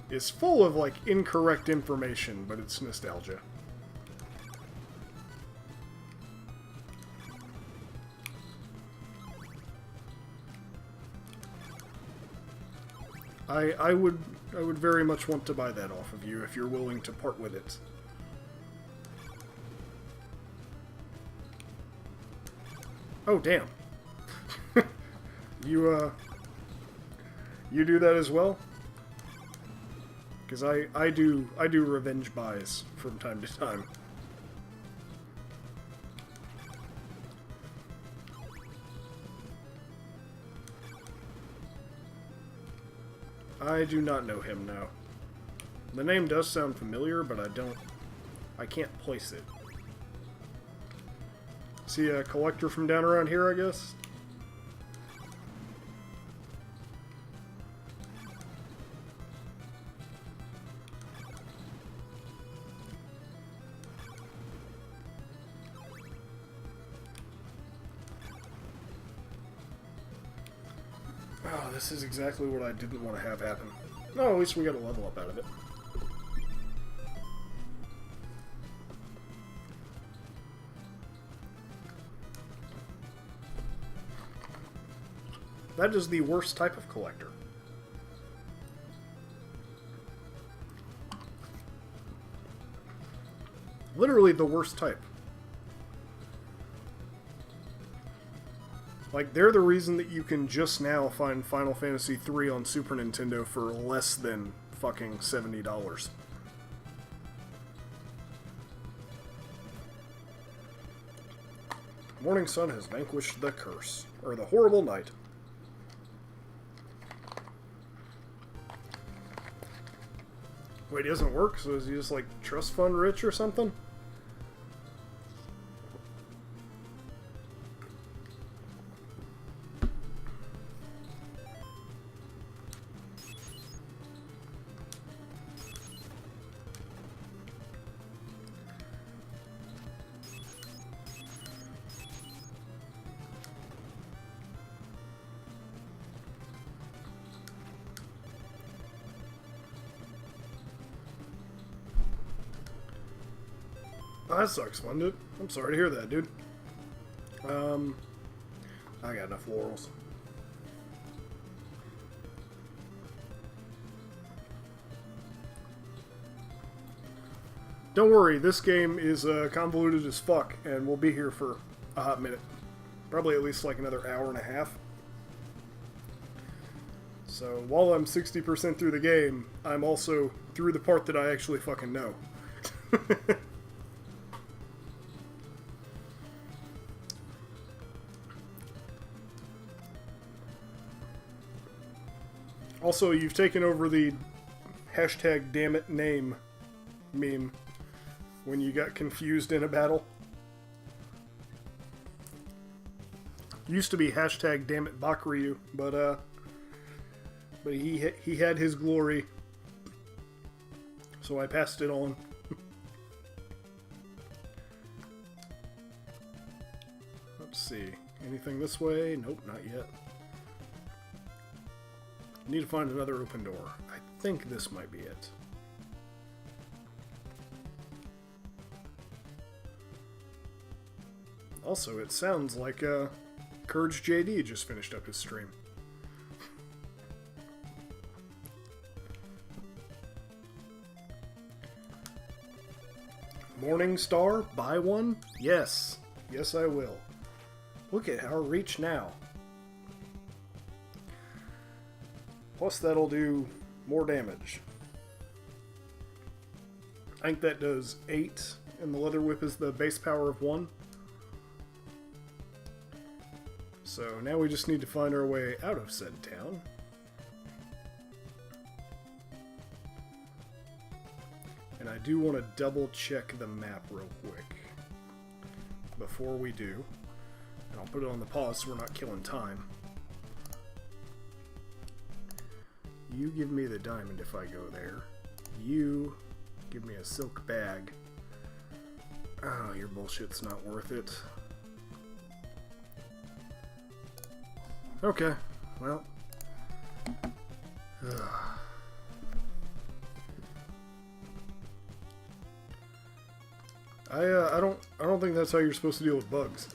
is full of like incorrect information, but it's nostalgia. I would very much want to buy that off of you if you're willing to part with it. Oh damn. You do that as well? Because I do revenge buys from time to time. I do not know him now. The name does sound familiar, but I can't place it. Is he a collector from down around here, I guess? Oh, this is exactly what I didn't want to have happen. No, at least we got a level up out of it. That is the worst type of collector. Literally the worst type. Like, they're the reason that you can just now find Final Fantasy III on Super Nintendo for less than fucking $70. Morning sun has vanquished the curse. Or the horrible night. Wait, it doesn't work? So is he just like trust fund rich or something? Oh, that sucks, doesn't it? I'm sorry to hear that, dude. I got enough laurels. Don't worry, this game is convoluted as fuck, and we'll be here for a hot minute. Probably at least like another hour and a half. So, while I'm 60% through the game, I'm also through the part that I actually fucking know. Also, you've taken over the hashtag dammit name meme when you got confused in a battle. Used to be hashtag dammit Bakuryu, but he had his glory, so I passed it on. Let's see. Anything this way? Nope, not yet. Need to find another open door. I think this might be it. Also, it sounds like Courage JD just finished up his stream. Morning Star, buy one? Yes. Yes, I will. Look at our reach now. Plus, that'll do more damage. I think that does 8, and the Leather Whip is the base power of 1. So now we just need to find our way out of said town. And I do want to double check the map real quick before we do. And I'll put it on the pause so we're not killing time. You give me the diamond if I go there. You give me a silk bag. Oh, your bullshit's not worth it. Okay, well. I don't think that's how you're supposed to deal with bugs.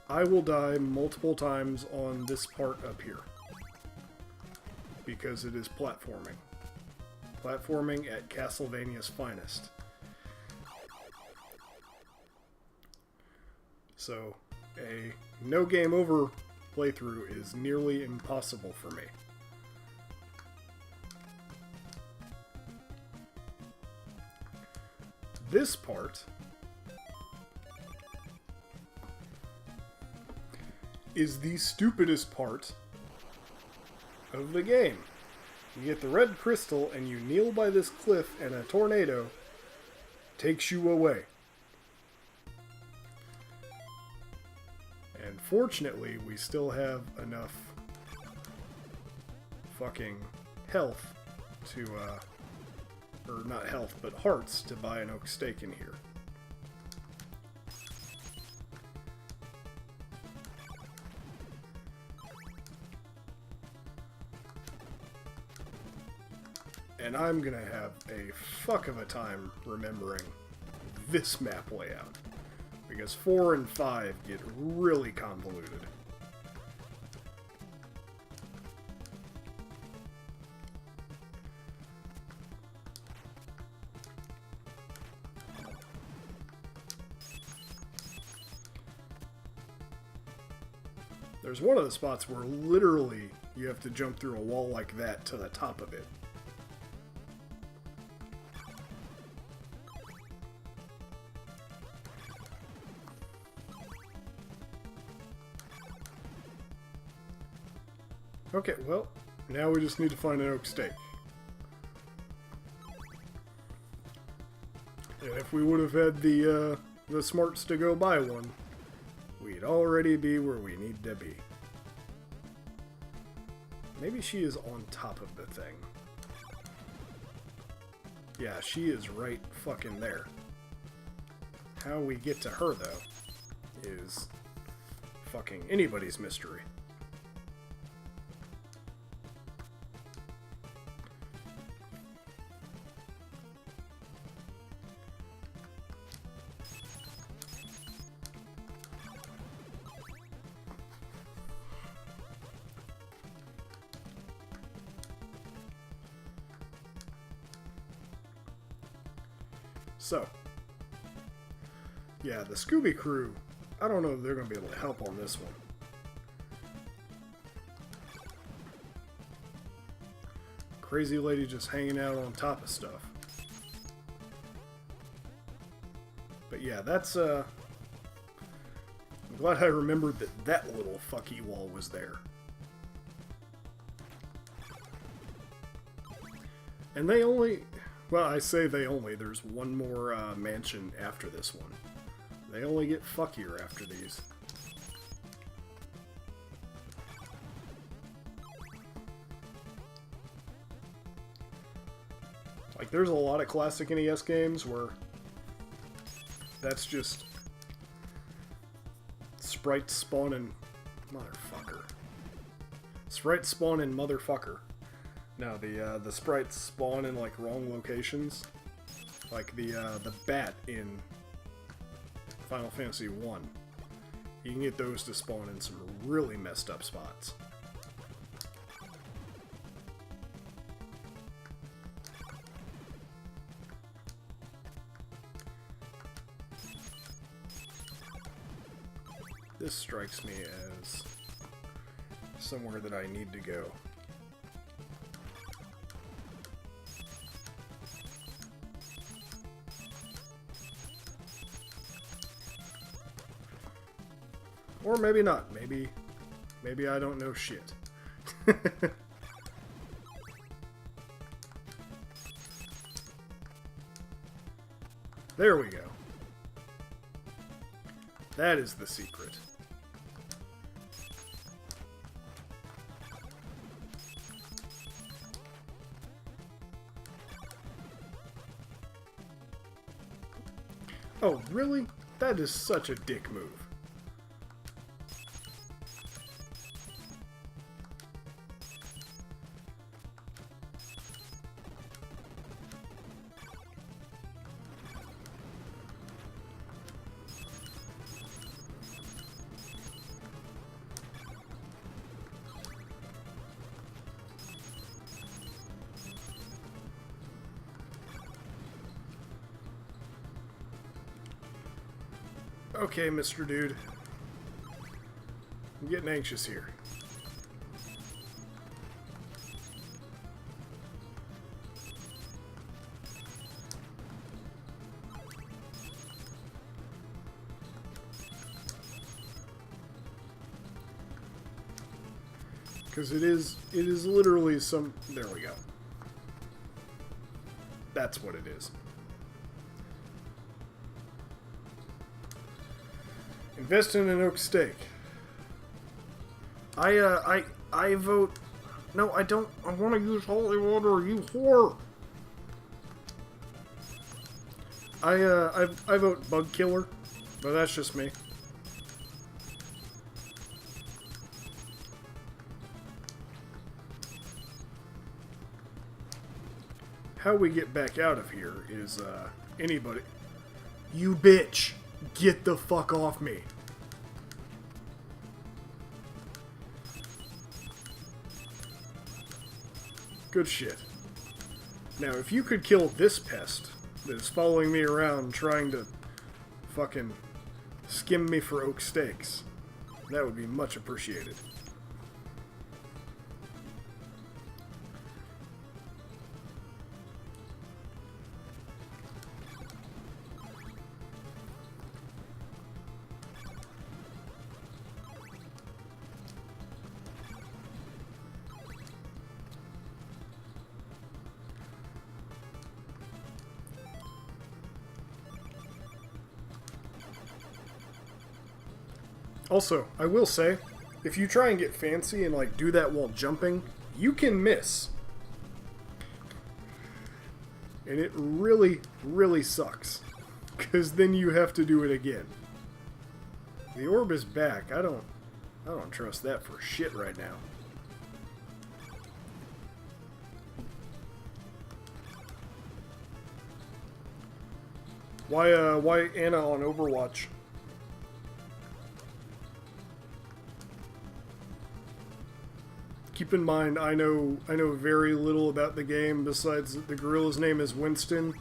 I will die multiple times on this part up here. Because it is platforming. Platforming at Castlevania's finest. So, a no game over playthrough is nearly impossible for me. This part is the stupidest part of the game. You get the red crystal and you kneel by this cliff and a tornado takes you away. And fortunately, we still have enough fucking health to, or not health, but hearts to buy an oak steak in here. And I'm gonna have a fuck of a time remembering this map layout. Because 4 and 5 get really convoluted. There's one of the spots where literally you have to jump through a wall like that to the top of it. Okay, well, now we just need to find an oak stake. And if we would have had the smarts to go buy one, we'd already be where we need to be. Maybe she is on top of the thing. Yeah, she is right fucking there. How we get to her, though, is fucking anybody's mystery. So, yeah, the Scooby crew, I don't know if they're going to be able to help on this one. Crazy lady just hanging out on top of stuff. But yeah, that's, I'm glad I remembered that that little fucky wall was there. And they only... Well, I say they only. There's one more mansion after this one. They only get fuckier after these. Like, there's a lot of classic NES games where that's just sprites spawning motherfucker. Sprites spawning motherfucker. No, the sprites spawn in like wrong locations, like the bat in Final Fantasy 1. You can get those to spawn in some really messed up spots. This strikes me as somewhere that I need to go. Or maybe not. Maybe I don't know shit. There we go. That is the secret. Oh, really? That is such a dick move. Okay, Mr. Dude. I'm getting anxious here. Because it is literally some... There we go. That's what it is. Invest in an oak stake. I vote... No, I don't. I want to use holy water, you whore! I vote bug killer, but that's just me. How we get back out of here is, anybody... You bitch! Get the fuck off me! Good shit. Now, if you could kill this pest that is following me around trying to fucking skim me for oak steaks, that would be much appreciated. Also, I will say, if you try and get fancy and like do that while jumping, you can miss. And it really, really sucks. Because then you have to do it again. The orb is back. I don't trust that for shit right now. Why Anna on Overwatch? Keep in mind, I know very little about the game besides that the gorilla's name is Winston.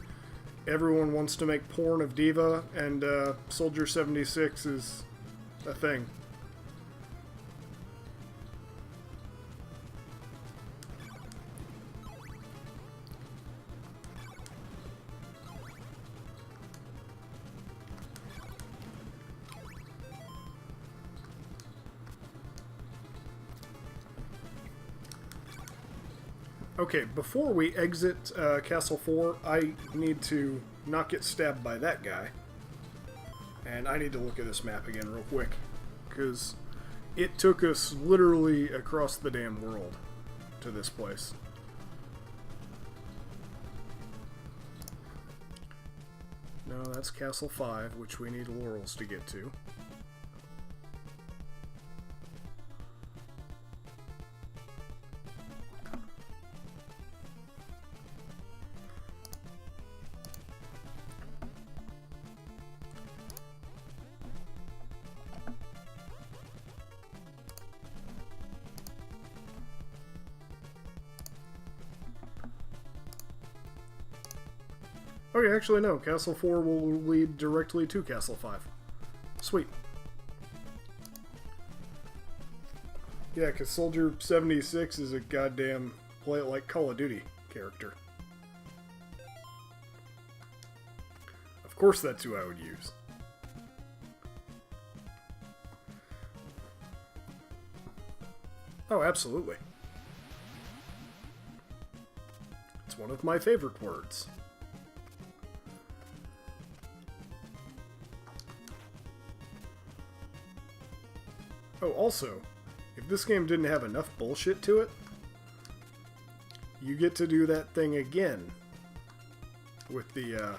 Everyone wants to make porn of Diva, and Soldier 76 is a thing. Okay, before we exit Castle 4, I need to not get stabbed by that guy. And I need to look at this map again real quick. Because it took us literally across the damn world to this place. No, that's Castle 5, which we need laurels to get to. Okay, actually no. Castle 4 will lead directly to Castle 5. Sweet. Yeah, because Soldier 76 is a goddamn play it like Call of Duty character. Of course that's who I would use. Oh, absolutely. It's one of my favorite words. Oh, also, if this game didn't have enough bullshit to it, you get to do that thing again with the,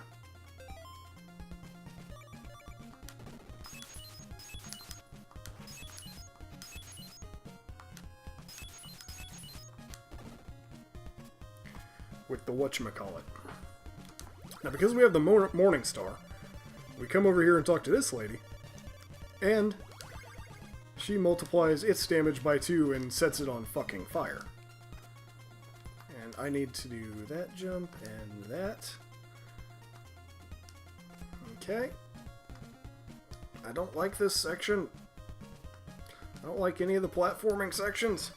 whatchamacallit. Now, because we have the Morning Star, we come over here and talk to this lady, and she multiplies its damage by 2 and sets it on fucking fire. And I need to do that jump and that. Okay. I don't like this section. I don't like any of the platforming sections.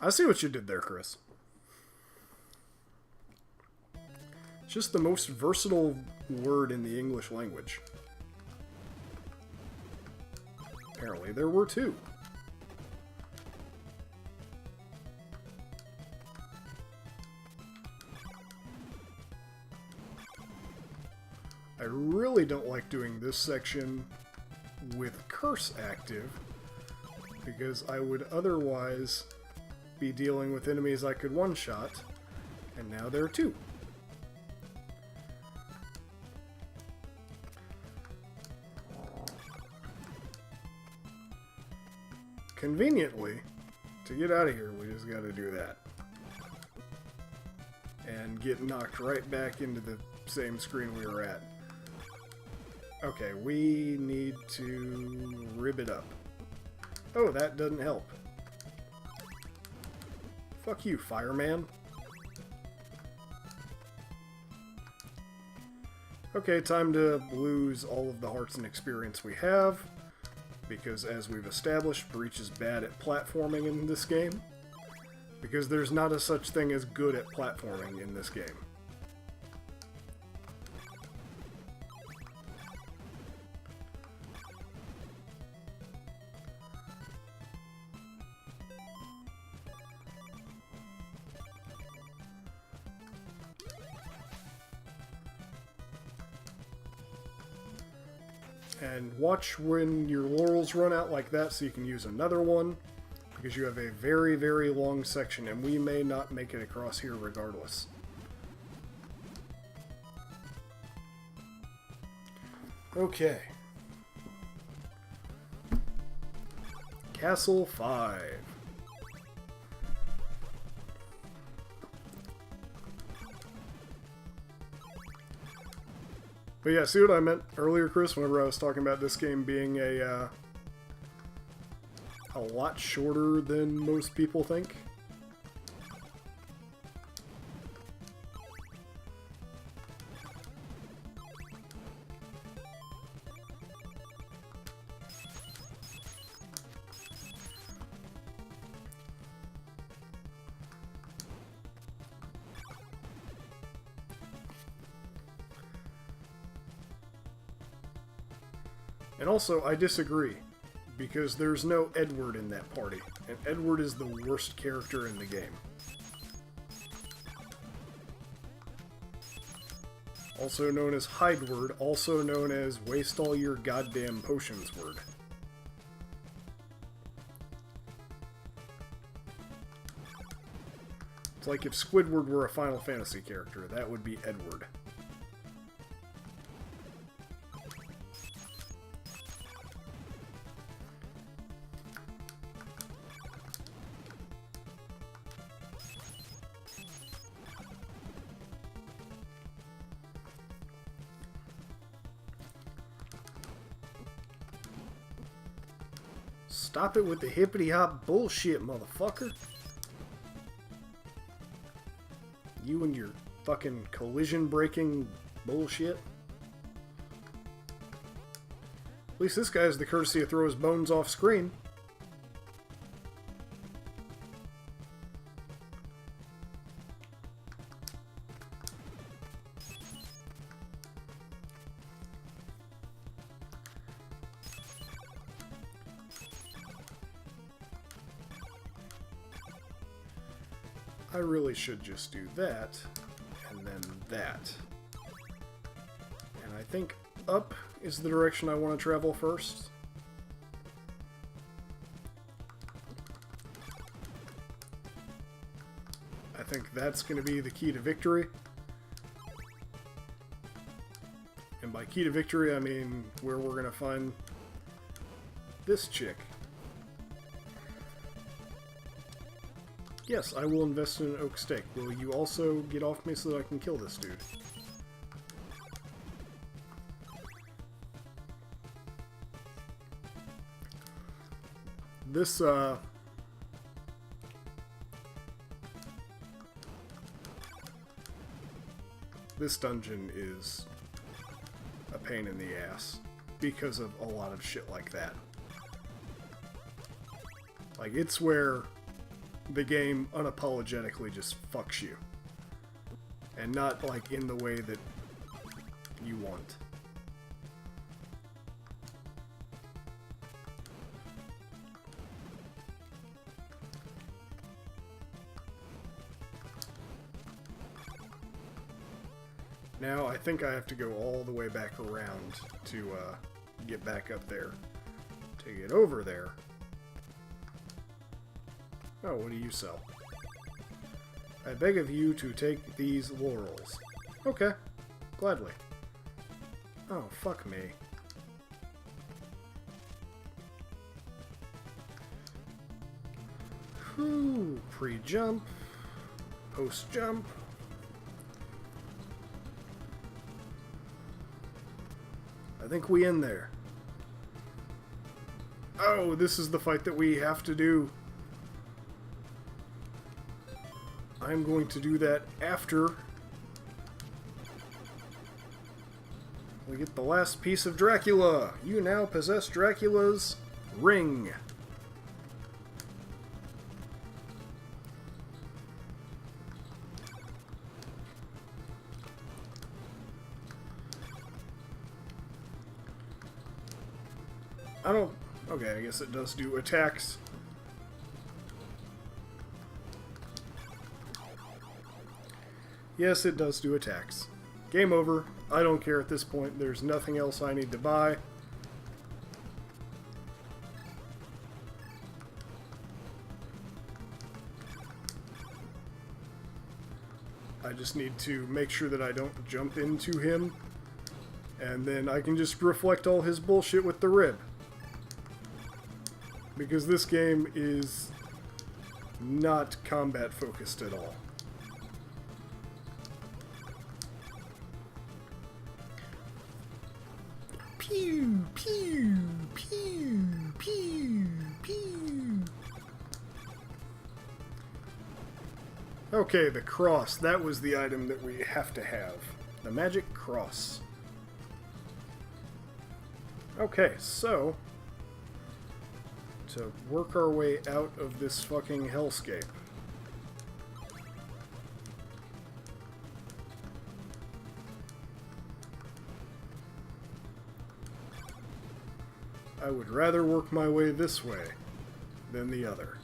I see what you did there, Chris. It's just the most versatile word in the English language. Apparently there were 2. I really don't like doing this section with Curse active, because I would otherwise be dealing with enemies I could one-shot, and now there are 2. Conveniently, to get out of here, we just gotta do that. And get knocked right back into the same screen we were at. Okay, we need to rib it up. Oh, that doesn't help. Fuck you, fireman. Okay, time to lose all of the hearts and experience we have. Because, as we've established, Breach is bad at platforming in this game. Because there's not a such thing as good at platforming in this game. And watch when your laurels run out like that so you can use another one, because you have a very, very long section, and we may not make it across here regardless. Okay. Castle 5. But yeah, see what I meant earlier, Chris, whenever I was talking about this game being a lot shorter than most people think? And also, I disagree, because there's no Edward in that party, and Edward is the worst character in the game. Also known as Hideward, also known as Waste All Your Goddamn Potions Word. It's like if Squidward were a Final Fantasy character, that would be Edward. Stop it with the hippity-hop bullshit, motherfucker. You and your fucking collision-breaking bullshit. At least this guy has the courtesy to throw his bones off screen. I really should just do that, and then that. And I think up is the direction I want to travel first. I think that's going to be the key to victory. And by key to victory, I mean where we're going to find this chick. Yes, I will invest in an oak stake. Will you also get off me so that I can kill this dude? This, this dungeon is a pain in the ass because of a lot of shit like that. Like, it's where the game unapologetically just fucks you. And not, like, in the way that you want. Now, I think I have to go all the way back around to get back up there. To get over there. Oh, what do you sell? I beg of you to take these laurels. Okay, gladly. Oh, fuck me. Whew, pre-jump, post-jump. I think we end there. Oh, this is the fight that we have to do. I'm going to do that after we get the last piece of Dracula. You now possess Dracula's ring. I don't... Okay, I guess it does do attacks. Yes, it does do attacks. Game over. I don't care at this point. There's nothing else I need to buy. I just need to make sure that I don't jump into him, and then I can just reflect all his bullshit with the rib. Because this game is not combat focused at all. Pew, pew, pew, pew, pew. Okay, the cross. That was the item that we have to have. The magic cross. Okay, so to work our way out of this fucking hellscape. I would rather work my way this way than the other.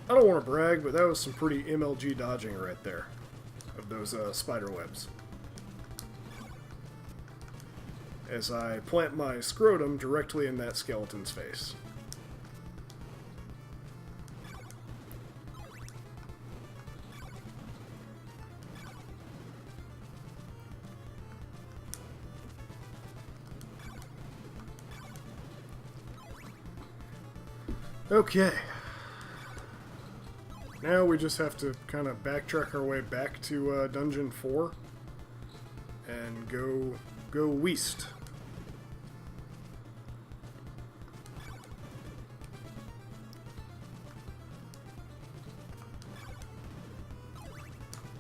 I don't want to brag, but that was some pretty MLG dodging right there of those spider webs. As I plant my scrotum directly in that skeleton's face. Okay. Now we just have to kind of backtrack our way back to Dungeon 4 and go west.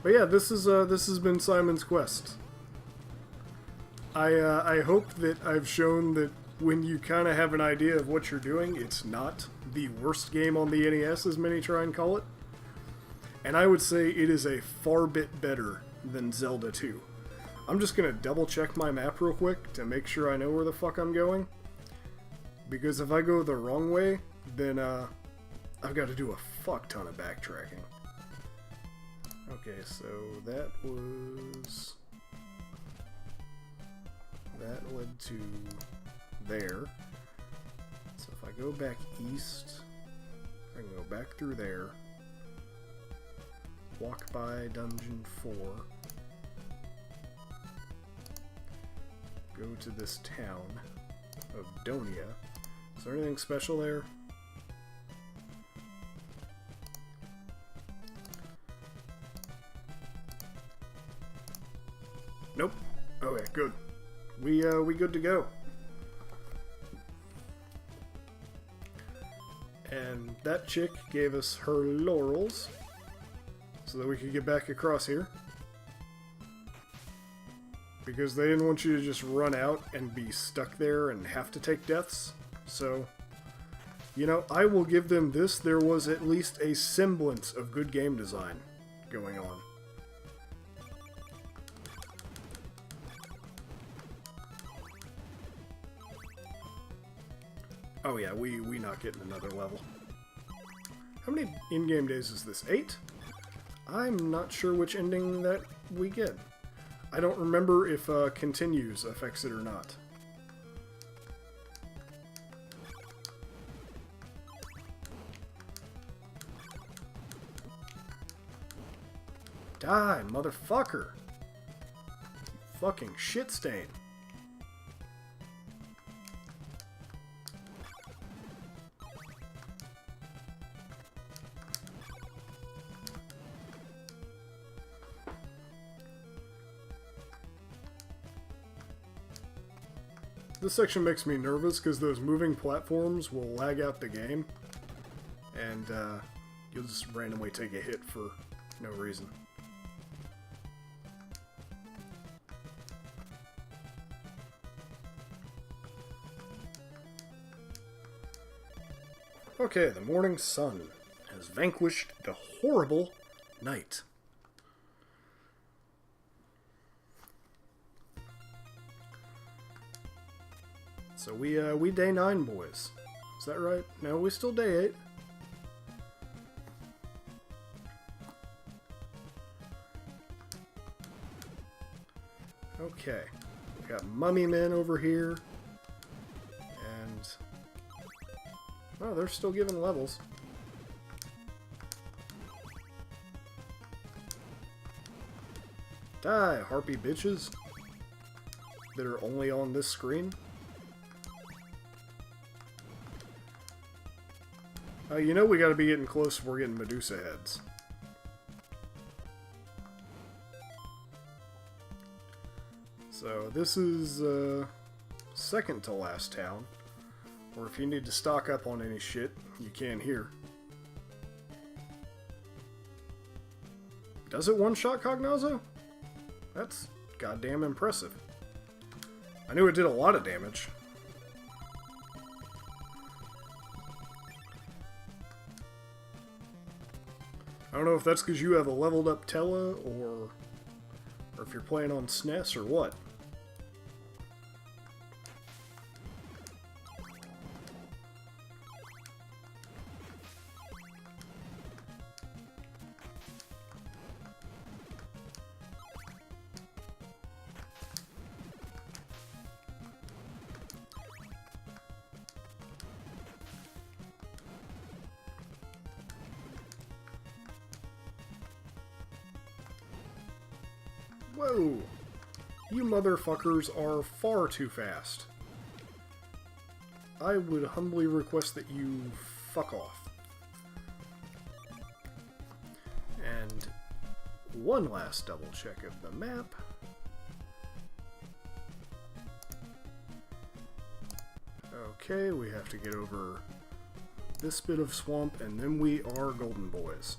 But yeah, this has been Simon's Quest. I hope that I've shown that when you kind of have an idea of what you're doing, it's not the worst game on the NES, as many try and call it. And I would say it is a far bit better than Zelda 2. I'm just going to double check my map real quick to make sure I know where the fuck I'm going. Because if I go the wrong way, then I've got to do a fuck ton of backtracking. Okay, so that led to there. So if I go back east, I can go back through there. Walk by Dungeon 4. Go to this town of Donia. Is there anything special there? Nope. Okay, good. We good to go. And that chick gave us her laurels so that we could get back across here. Because they didn't want you to just run out and be stuck there and have to take deaths. So, you know, I will give them this. There was at least a semblance of good game design going on. Oh yeah, we not getting another level. How many in-game days is this? 8? I'm not sure which ending that we get. I don't remember if continues affects it or not. Die, motherfucker! You fucking shit stain. This section makes me nervous because those moving platforms will lag out the game, and you'll just randomly take a hit for no reason. Okay, the morning sun has vanquished the horrible night. So we day 9, boys. Is that right? No, we still day 8. Okay. We got mummy men over here. Oh, they're still giving levels. Die, harpy bitches. That are only on this screen. You know we gotta be getting close if we're getting Medusa heads. So this is second to last town. Or if you need to stock up on any shit, you can here. Does it one-shot Cognazzo? That's goddamn impressive. I knew it did a lot of damage. I don't know if that's because you have a leveled up Tella, or if you're playing on SNES, or what. Whoa! You motherfuckers are far too fast. I would humbly request that you fuck off. And one last double check of the map. Okay, we have to get over this bit of swamp, and then we are Golden Boys.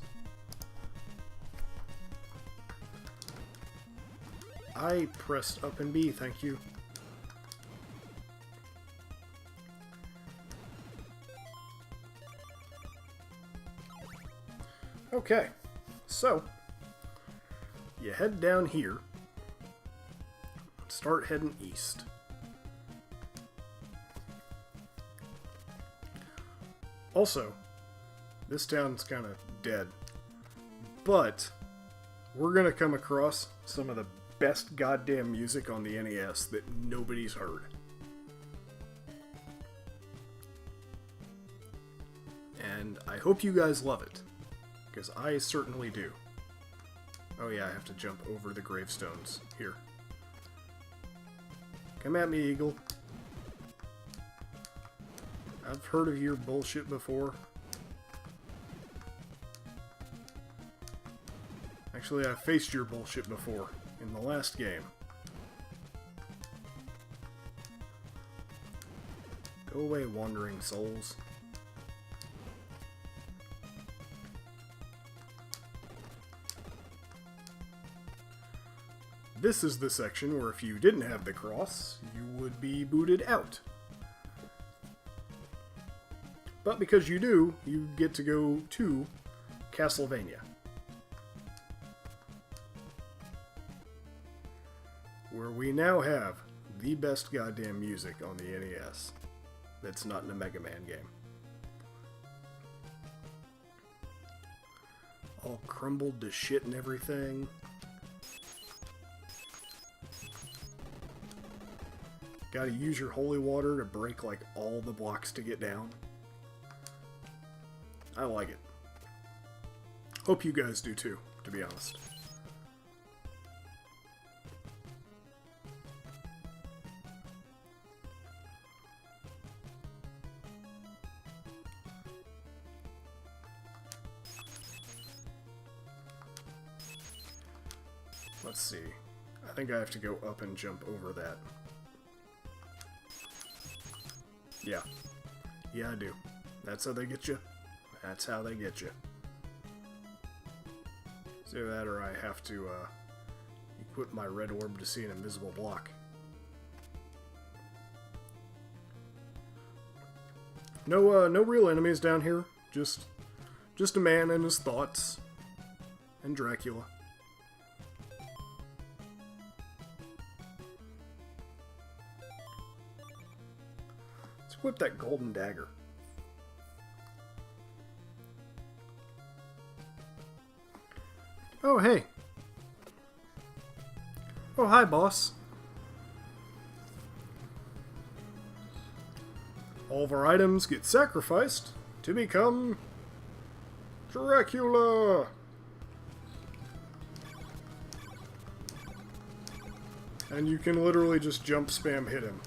I pressed up and B, thank you. Okay, so you head down here, start heading east. Also, this town's kind of dead, but we're gonna come across some of the best goddamn music on the NES that nobody's heard. And I hope you guys love it, because I certainly do. Oh yeah, I have to jump over the gravestones. Here. Come at me, Eagle. I've heard of your bullshit before. Actually, I've faced your bullshit before. In the last game. Go away, wandering souls. This is the section where if you didn't have the cross, you would be booted out. But because you do, you get to go to Castlevania. Where we now have the best goddamn music on the NES that's not in a Mega Man game. All crumbled to shit and everything. Gotta use your holy water to break like all the blocks to get down. I like it. Hope you guys do too, to be honest. Let's see. I think I have to go up and jump over that. Yeah. Yeah, I do. That's how they get you. That's how they get you. So that, or I have to equip my red orb to see an invisible block. No, no real enemies down here. Just a man and his thoughts. And Dracula. Let's equip that golden dagger. Oh, hey. Oh, hi, boss. All of our items get sacrificed to become Dracula. And you can literally just jump spam hit him.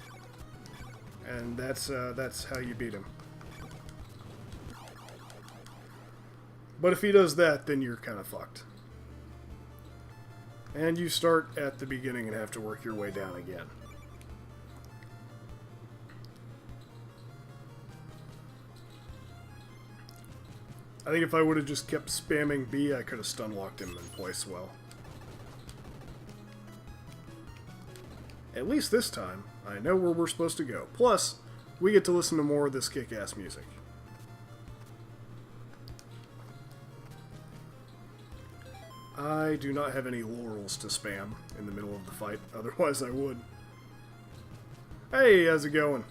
And that's how you beat him. But if he does that, then you're kind of fucked. And you start at the beginning and have to work your way down again. I think if I would have just kept spamming B, I could have stun locked him in place well. At least this time, I know where we're supposed to go. Plus, we get to listen to more of this kick-ass music. I do not have any laurels to spam in the middle of the fight, otherwise I would. Hey, how's it going?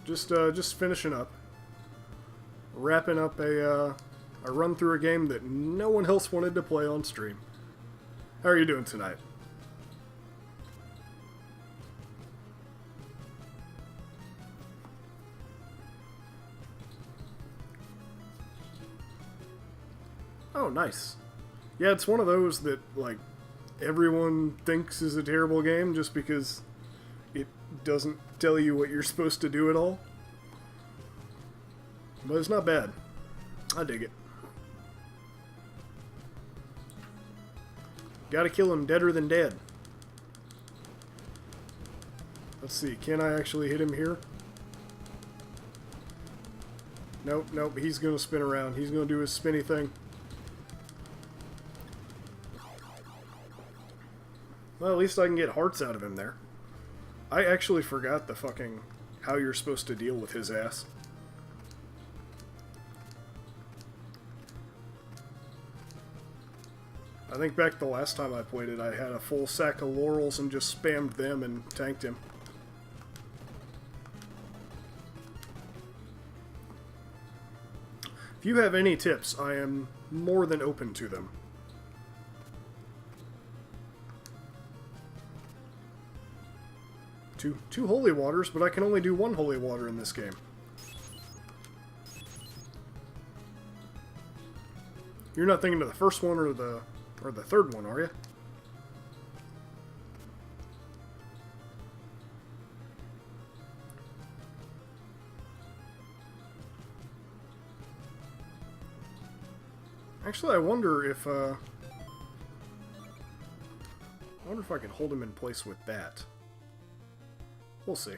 Just finishing up. Wrapping up a run through a game that no one else wanted to play on stream. How are you doing tonight? Oh, nice. Yeah, it's one of those that, like, everyone thinks is a terrible game just because it doesn't tell you what you're supposed to do at all. But it's not bad. I dig it. Gotta kill him deader than dead. Let's see, can I actually hit him here? Nope, nope, he's gonna spin around. He's gonna do his spinny thing. Well, at least I can get hearts out of him there. I actually forgot the fucking how you're supposed to deal with his ass. I think back the last time I played it, I had a full sack of laurels and just spammed them and tanked him. If you have any tips, I am more than open to them. Two holy waters, but I can only do one holy water in this game. You're not thinking of the first one or the third one, are you? Actually, I wonder if I can hold him in place with that. We'll see.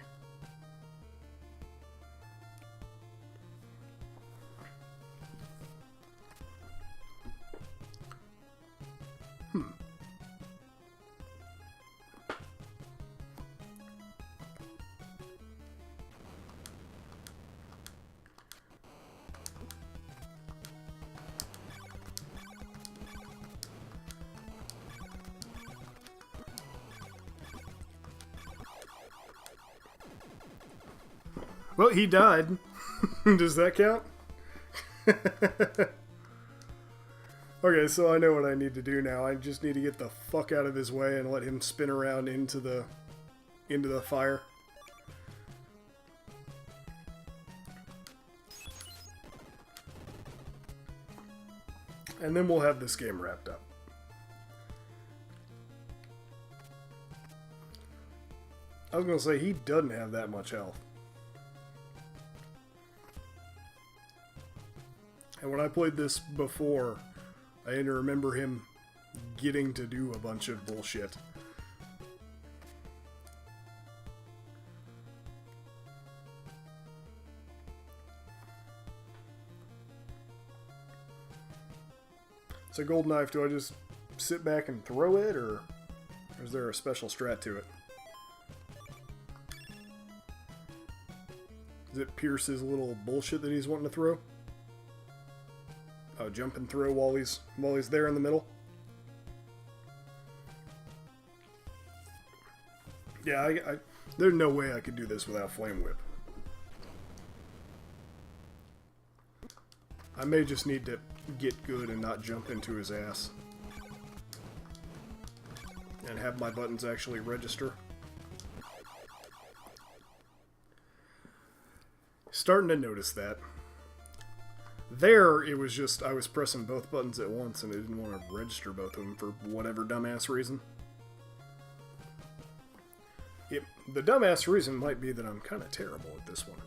Well, he died. Does that count? Okay, so I know what I need to do now. I just need to get the fuck out of his way and let him spin around into the fire. And then we'll have this game wrapped up. I was gonna say, he doesn't have that much health. And when I played this before, I didn't remember him getting to do a bunch of bullshit. So gold knife, do I just sit back and throw it, or is there a special strat to it? Does it pierce his little bullshit that he's wanting to throw? Oh, jump and throw while he's there in the middle. Yeah, there's no way I could do this without Flame Whip. I may just need to get good and not jump into his ass. And have my buttons actually register. Starting to notice that. There, it was just, I was pressing both buttons at once and it didn't want to register both of them for whatever dumbass reason. The dumbass reason might be that I'm kind of terrible at this one.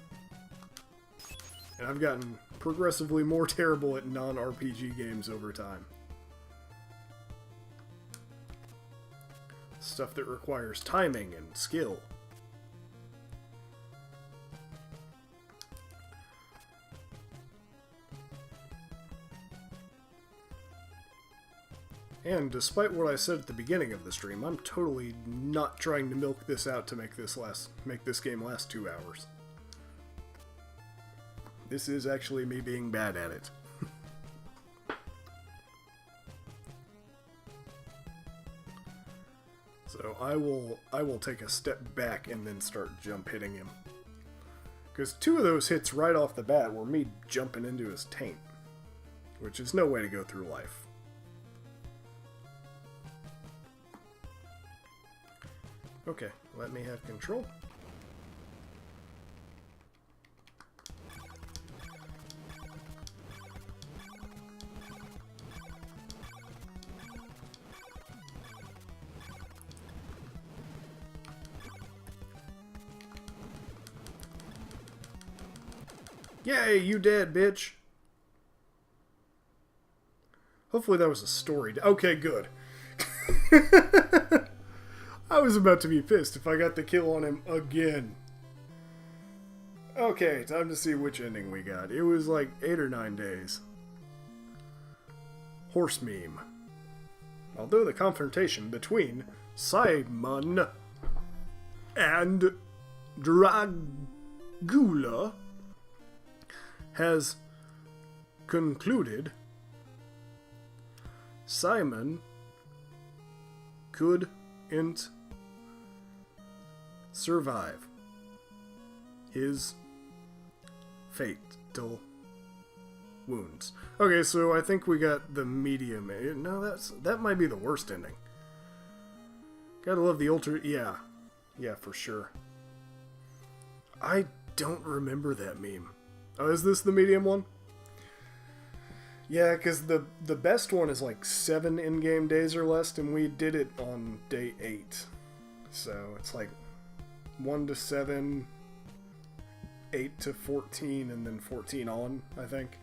And I've gotten progressively more terrible at non-RPG games over time. Stuff that requires timing and skill. And despite what I said at the beginning of the stream, I'm totally not trying to milk this out to make this game last 2 hours. This is actually me being bad at it. So I will take a step back and then start jump hitting him. Because 2 of those hits right off the bat were me jumping into his taint. Which is no way to go through life. Okay, let me have control. Yay, you dead, bitch! Hopefully that was a story. Okay, good. I was about to be pissed if I got the kill on him again. Okay, time to see which ending we got. It was like 8 or 9 days. Horse meme. Although the confrontation between Simon and Dragula has concluded, Simon couldn't survive his fatal wounds. Okay, so I think we got the medium. No, that might be the worst ending. Gotta love the ultra. Yeah, for sure. I don't remember that meme. Oh, is this the medium one? Yeah, because the best one is like 7 in-game days or less, and we did it on day 8. So it's like 1 to 7, 8 to 14, and then 14 on, I think.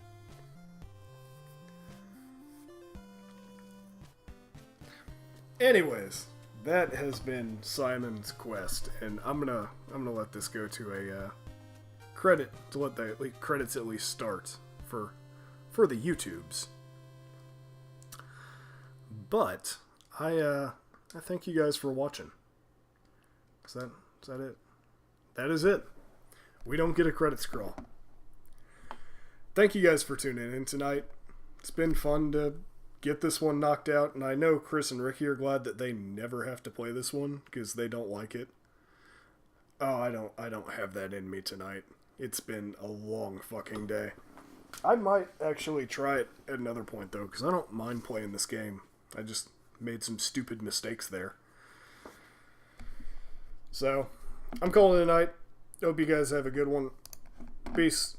Anyways, that has been Simon's quest, and I'm gonna let this go to a credit to let the credits at least start for the YouTubes. But I thank you guys for watching. Is that it? That is it. We don't get a credit scroll. Thank you guys for tuning in tonight. It's been fun to get this one knocked out, and I know Chris and Ricky are glad that they never have to play this one because they don't like it. Oh, I don't have that in me tonight. It's been a long fucking day. I might actually try it at another point, though, because I don't mind playing this game. I just made some stupid mistakes there. So, I'm calling it a night. Hope you guys have a good one. Peace.